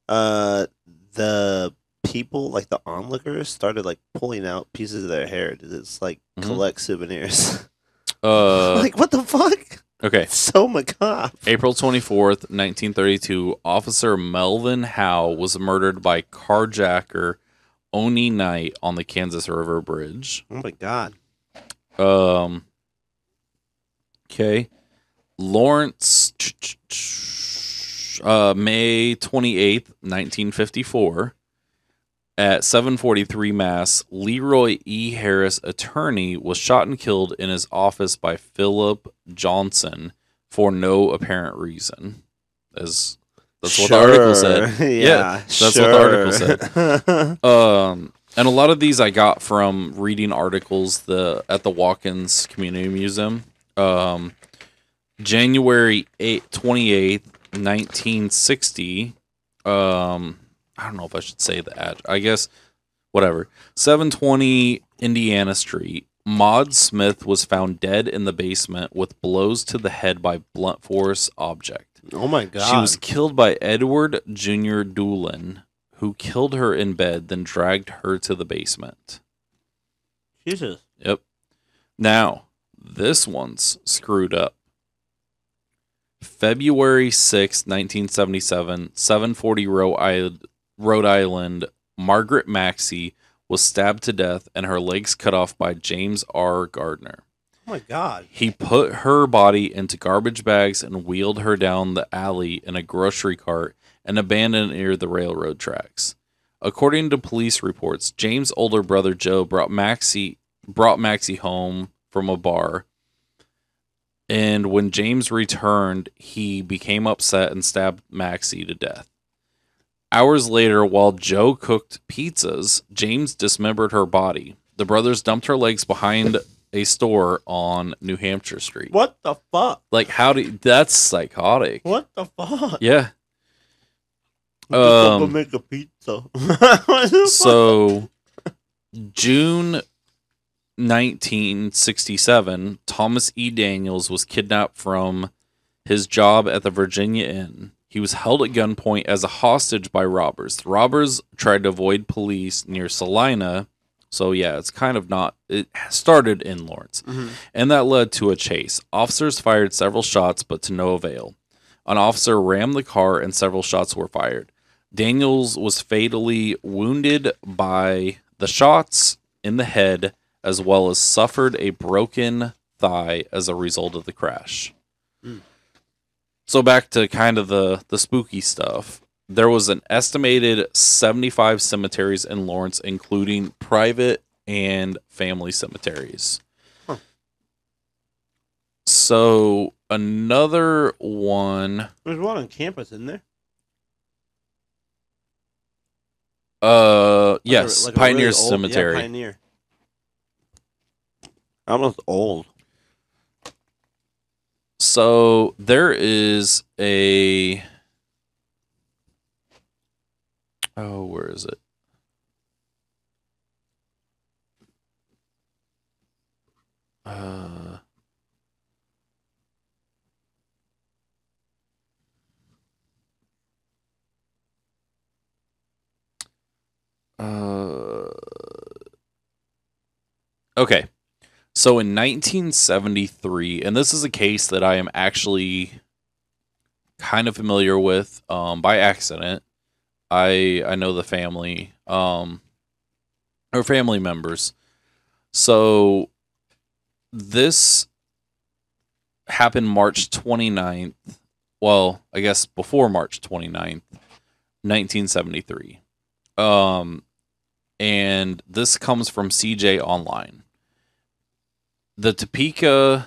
The people, like the onlookers, started like pulling out pieces of their hair to just like collect souvenirs. Like, what the fuck? Okay. It's so macabre. April 24th, 1932, Officer Melvin Howe was murdered by carjacker Oni Knight on the Kansas River Bridge. Oh my god. Okay. Lawrence, May 28th, 1954. At 7:43 Mass, Leroy E. Harris, attorney, was shot and killed in his office by Philip Johnson for no apparent reason. That's what the article said. Yeah, that's what the article said. And a lot of these I got from reading articles at the Watkins Community Museum. January 28th, 1960. I don't know if I should say the address. I guess, whatever. 720 Indiana Street. Maud Smith was found dead in the basement with blows to the head by blunt force object. Oh my god. She was killed by Edward Jr. Doolin, who killed her in bed, then dragged her to the basement. Jesus. Yep. Now, this one's screwed up. February 6, 1977, 740 Rhode Island, Margaret Maxey was stabbed to death and her legs cut off by James R. Gardner. Oh my god. He put her body into garbage bags and wheeled her down the alley in a grocery cart and abandoned near the railroad tracks. According to police reports, James' older brother Joe brought Maxie home from a bar. And when James returned, he became upset and stabbed Maxie to death. Hours later, while Joe cooked pizzas, James dismembered her body. The brothers dumped her legs behind a store on New Hampshire Street. What the fuck? Like, that's psychotic. What the fuck? Yeah. Go make a pizza. So, June 1967, Thomas E. Daniels was kidnapped from his job at the Virginia Inn. He was held at gunpoint as a hostage by robbers. The robbers tried to avoid police near Salina. So, yeah, it's kind of not... It started in Lawrence. Mm-hmm. And that led to a chase. Officers fired several shots, but to no avail. An officer rammed the car, and several shots were fired. Daniels was fatally wounded by the shots in the head, as well as suffered a broken thigh as a result of the crash. Mm. So back to kind of the spooky stuff. There was an estimated 75 cemeteries in Lawrence, including private and family cemeteries. Huh. So another one... There's one on campus, isn't there? Yes, like Pioneer really Cemetery. Yeah, Pioneer. Almost old. So there is a... Oh, where is it? Okay. So in 1973, and this is a case that I am actually kind of familiar with by accident. I know the family, or family members. So this happened March 29th. Well, I guess before March 29th, 1973. And this comes from CJ Online. The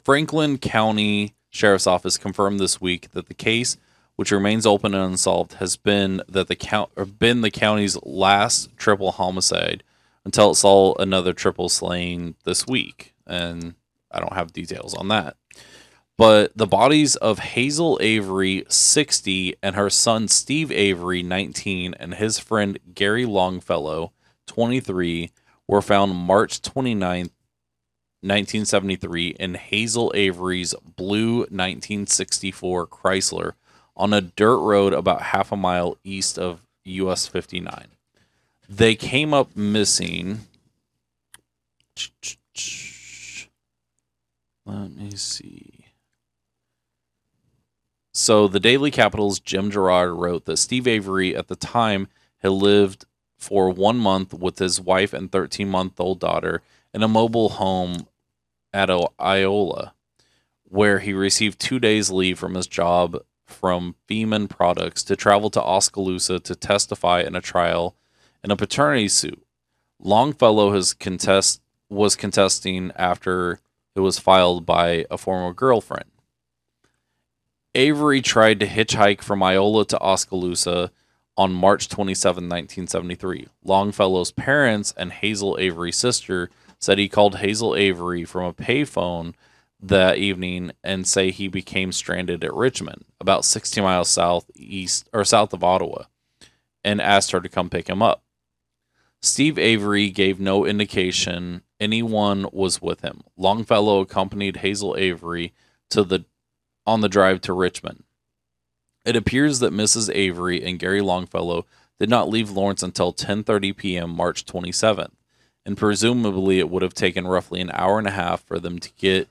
Franklin County Sheriff's Office confirmed this week that the case, which remains open and unsolved, has been the county's last triple homicide until it saw another triple slaying this week. And I don't have details on that. But the bodies of Hazel Avery, 60, and her son Steve Avery, 19, and his friend Gary Longfellow, 23, were found March 29th, 1973, in Hazel Avery's blue 1964 Chrysler on a dirt road about half a mile east of US 59. They came up missing. Let me see. So the Daily Capital's Jim Gerard wrote that Steve Avery at the time had lived for 1 month with his wife and 13-month-old daughter in a mobile home at Iola, where he received 2 days leave from his job from Feeman Products to travel to Oskaloosa to testify in a trial in a paternity suit. Longfellow was contesting after it was filed by a former girlfriend. Avery tried to hitchhike from Iola to Oskaloosa on March 27, 1973. Longfellow's parents and Hazel Avery's sister said he called Hazel Avery from a payphone that evening and say he became stranded at Richmond, about 60 miles south of Ottawa, and asked her to come pick him up. Steve Avery gave no indication anyone was with him. Longfellow accompanied Hazel Avery on the drive to Richmond. It appears that Mrs. Avery and Gary Longfellow did not leave Lawrence until 10:30 p.m. March 27th, and presumably it would have taken roughly an hour and a half for them to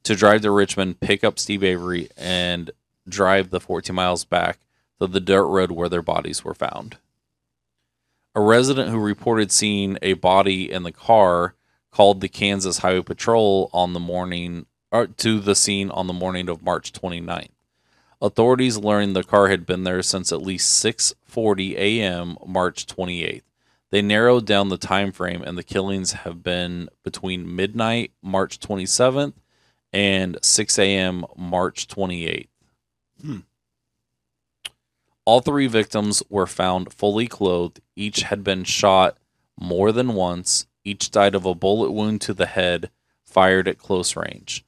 drive to Richmond, pick up Steve Avery, and drive the 14 miles back to the dirt road where their bodies were found. A resident who reported seeing a body in the car called the Kansas Highway Patrol to the scene on the morning of March 29th. Authorities learned the car had been there since at least 6:40 a.m. March 28th. They narrowed down the time frame, and the killings have been between midnight March 27th and 6 a.m. March 28th. All three victims were found fully clothed. Each had been shot more than once. Each died of a bullet wound to the head fired at close range.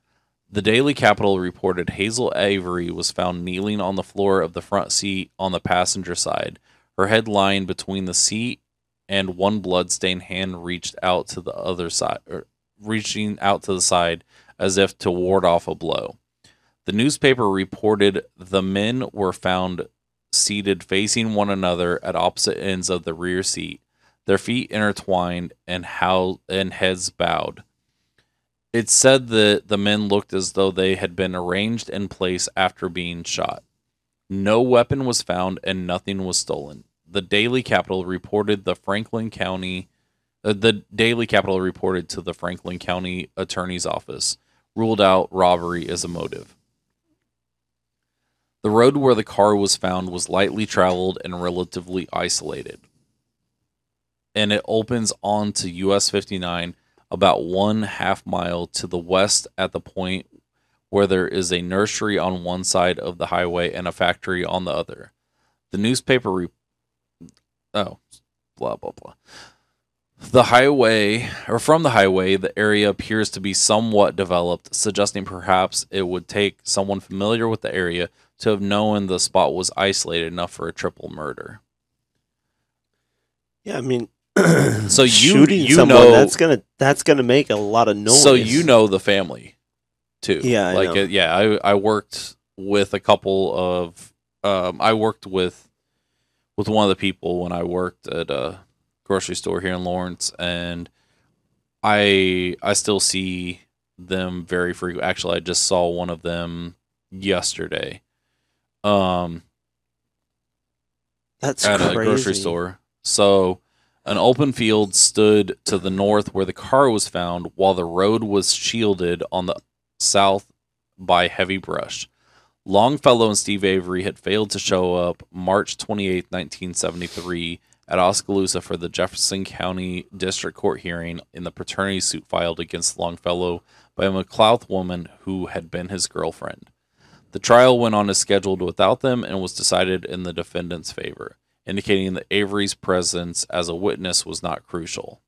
The Daily Capital reported Hazel Avery was found kneeling on the floor of the front seat on the passenger side, her head lying between the seat, and one bloodstained hand reaching out to the side as if to ward off a blow. The newspaper reported the men were found seated facing one another at opposite ends of the rear seat, their feet intertwined and heads bowed. It said that the men looked as though they had been arranged in place after being shot. No weapon was found and nothing was stolen. The Daily Capital reported to the Franklin County Attorney's Office, ruled out robbery as a motive. The road where the car was found was lightly traveled and relatively isolated, and it opens onto US 59 about 1/2 mile to the west at the point where there is a nursery on one side of the highway and a factory on the other. The newspaper blah blah blah. From the highway, the area appears to be somewhat developed, suggesting perhaps it would take someone familiar with the area to have known the spot was isolated enough for a triple murder. Yeah, I mean, so shooting someone, that's gonna make a lot of noise. So you know the family too. Yeah, I know. I worked with a couple of I worked with one of the people when I worked at a grocery store here in Lawrence, and I still see them very frequently. Actually, I just saw one of them yesterday. That's at crazy. A grocery store. So an open field stood to the north where the car was found, while the road was shielded on the south by heavy brush. Longfellow and Steve Avery had failed to show up March 28, 1973 at Oskaloosa for the Jefferson County District Court hearing in the paternity suit filed against Longfellow by a McLouth woman who had been his girlfriend. The trial went on as scheduled without them and was decided in the defendant's favor, indicating that Avery's presence as a witness was not crucial.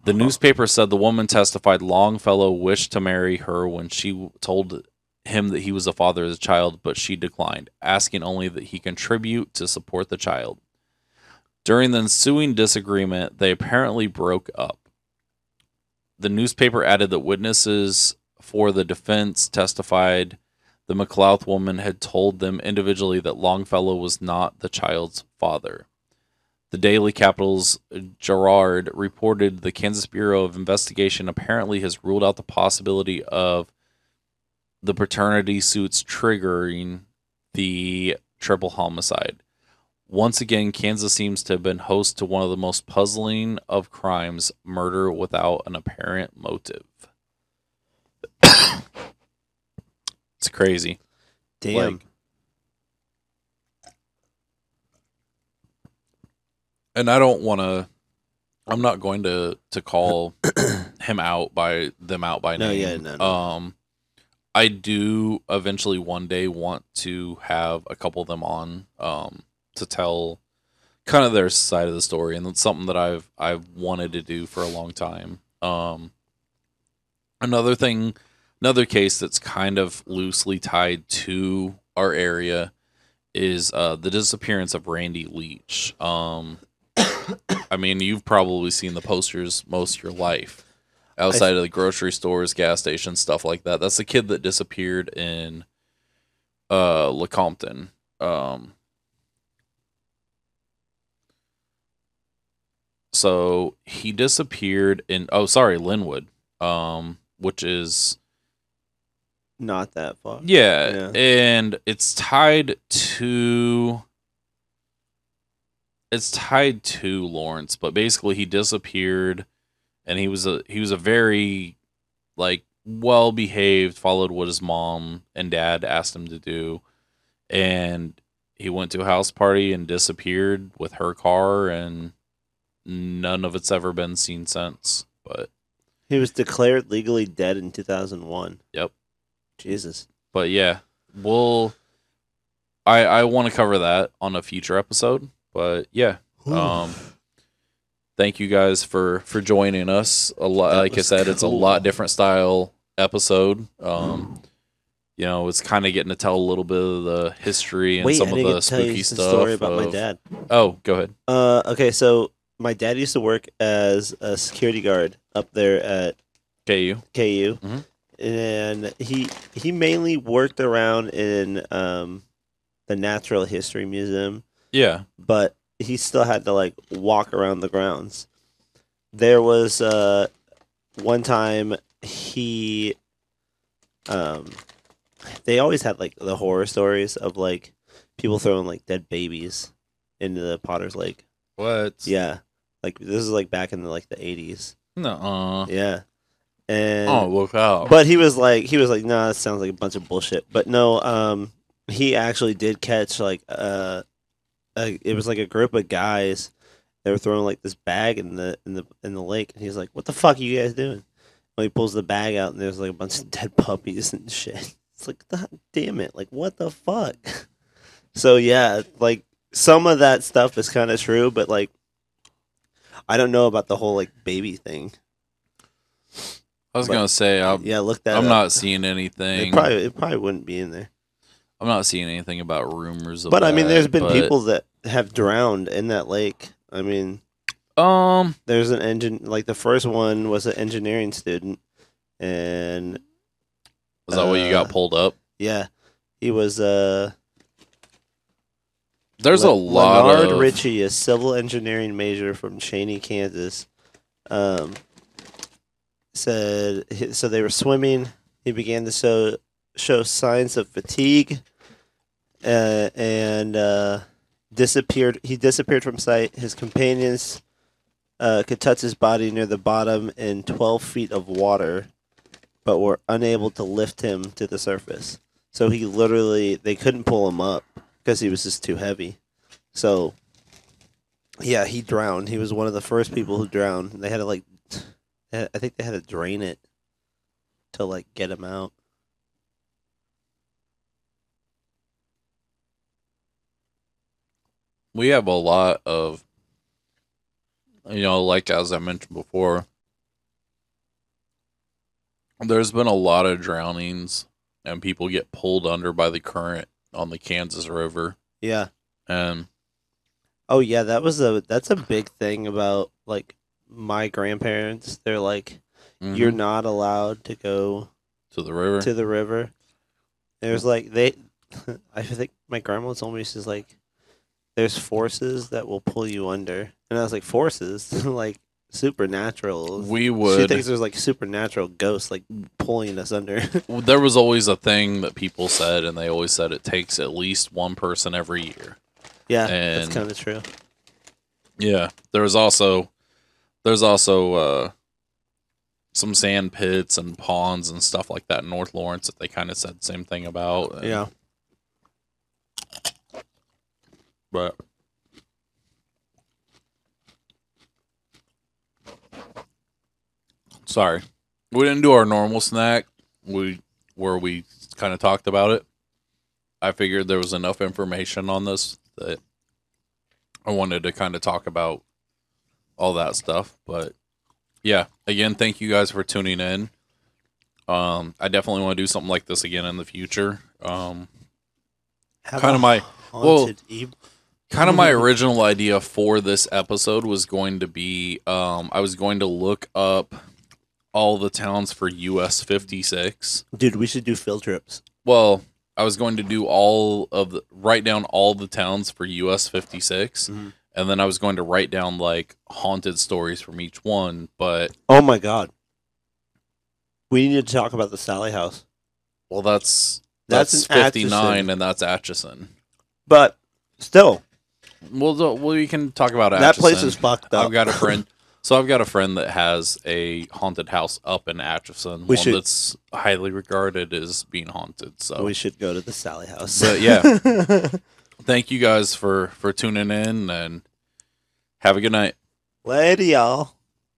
The newspaper said the woman testified Longfellow wished to marry her when she told him that he was the father of the child, but she declined, asking only that he contribute to support the child. During the ensuing disagreement, they apparently broke up. The newspaper added that witnesses for the defense testified the McLouth woman had told them individually that Longfellow was not the child's father. The Daily Capital's Gerard reported the Kansas Bureau of Investigation apparently has ruled out the possibility of the paternity suits triggering the triple homicide. Once again, Kansas seems to have been host to one of the most puzzling of crimes, murder without an apparent motive. It's crazy. Damn. And I don't want to. I'm not going to call them out by name. No. I do eventually one day want to have a couple of them on to tell kind of their side of the story, and it's something that I've wanted to do for a long time. Another case that's kind of loosely tied to our area is the disappearance of Randy Leach. I mean, you've probably seen the posters most of your life outside of the grocery stores, gas stations, stuff like that. That's the kid that disappeared in Lecompton. So he disappeared in Linwood, which is not that far. Yeah, and it's tied to Lawrence, but basically he disappeared, and he was a very well behaved, followed what his mom and dad asked him to do, and he went to a house party and disappeared with her car, and none of it's ever been seen since. But he was declared legally dead in 2001. Yep. Jesus. But yeah, I want to cover that on a future episode. But yeah, thank you guys for joining us. A lot, like I said, it's a lot different style episode. You know, it's kind of getting to tell a little bit of the history and some of the spooky stuff. Story about my dad. Oh, go ahead. Okay, so my dad used to work as a security guard up there at KU. Mm-hmm. And he mainly worked around in the Natural History Museum. Yeah. But he still had to like walk around the grounds. There was one time they always had like the horror stories of like people throwing like dead babies into the Potter's Lake. What? Yeah. Like this is like back in the 80s. No. Yeah. And look out. But he was like, nah, that sounds like a bunch of bullshit. But no, he actually did catch like it was like a group of guys. They were throwing like this bag in the lake, and he's like, "What the fuck are you guys doing?" Well, he pulls the bag out, and there's like a bunch of dead puppies and shit. It's like, God damn it! Like, what the fuck? So yeah, like some of that stuff is kind of true, but like, I don't know about the whole like baby thing. I was gonna say, look that. I'm up. Not seeing anything. It probably wouldn't be in there. I'm not seeing anything about rumors of But that, I mean, there's been people that have drowned in that lake. I mean, there's an engine. Like the first one was an engineering student, and was that what you got pulled up? Yeah, he was. There's a lot Leonard of Ritchie, a civil engineering major from Cheney, Kansas. Said so they were swimming. He began to show signs of fatigue, and disappeared. He disappeared from sight. His companions could touch his body near the bottom in 12 feet of water, but were unable to lift him to the surface. So they couldn't pull him up because he was just too heavy. So, yeah, he drowned. He was one of the first people who drowned. They had to I think they had to drain it to get him out. We have a lot of, like as I mentioned before, there's been a lot of drownings and people get pulled under by the current on the Kansas River. Yeah. And oh yeah, that's a big thing about my grandparents. They're like, you're not allowed to go to the river. There's I think my grandma told me, she's like, there's forces that will pull you under. And I was like, forces? Like supernatural. She thinks there's supernatural ghosts pulling us under. There was always a thing that people said, and they always said it takes at least one person every year. Yeah, that's kind of true. Yeah, there's also some sand pits and ponds and stuff like that in North Lawrence that they kind of said the same thing about. Yeah. But sorry, we didn't do our normal snack. Where we kind of talked about it. I figured there was enough information on this that I wanted to kind of talk about all that stuff. But yeah, again, thank you guys for tuning in. I definitely want to do something like this again in the future. Kind of my original idea for this episode was going to be I was going to look up all the towns for US 56. Dude, we should do field trips. Well, I was going to do write down all the towns for US 56, and then I was going to write down haunted stories from each one. But oh my god, we need to talk about the Sally House. Well, that's 59, and that's Atchison. But still, well, we can talk about Atchison. That place is fucked up. I've got a friend. So I've got a friend that has a haunted house up in Atchison, that's highly regarded as being haunted. So we should go to the Sally house. But yeah, thank you guys for tuning in, and have a good night. Later, y'all.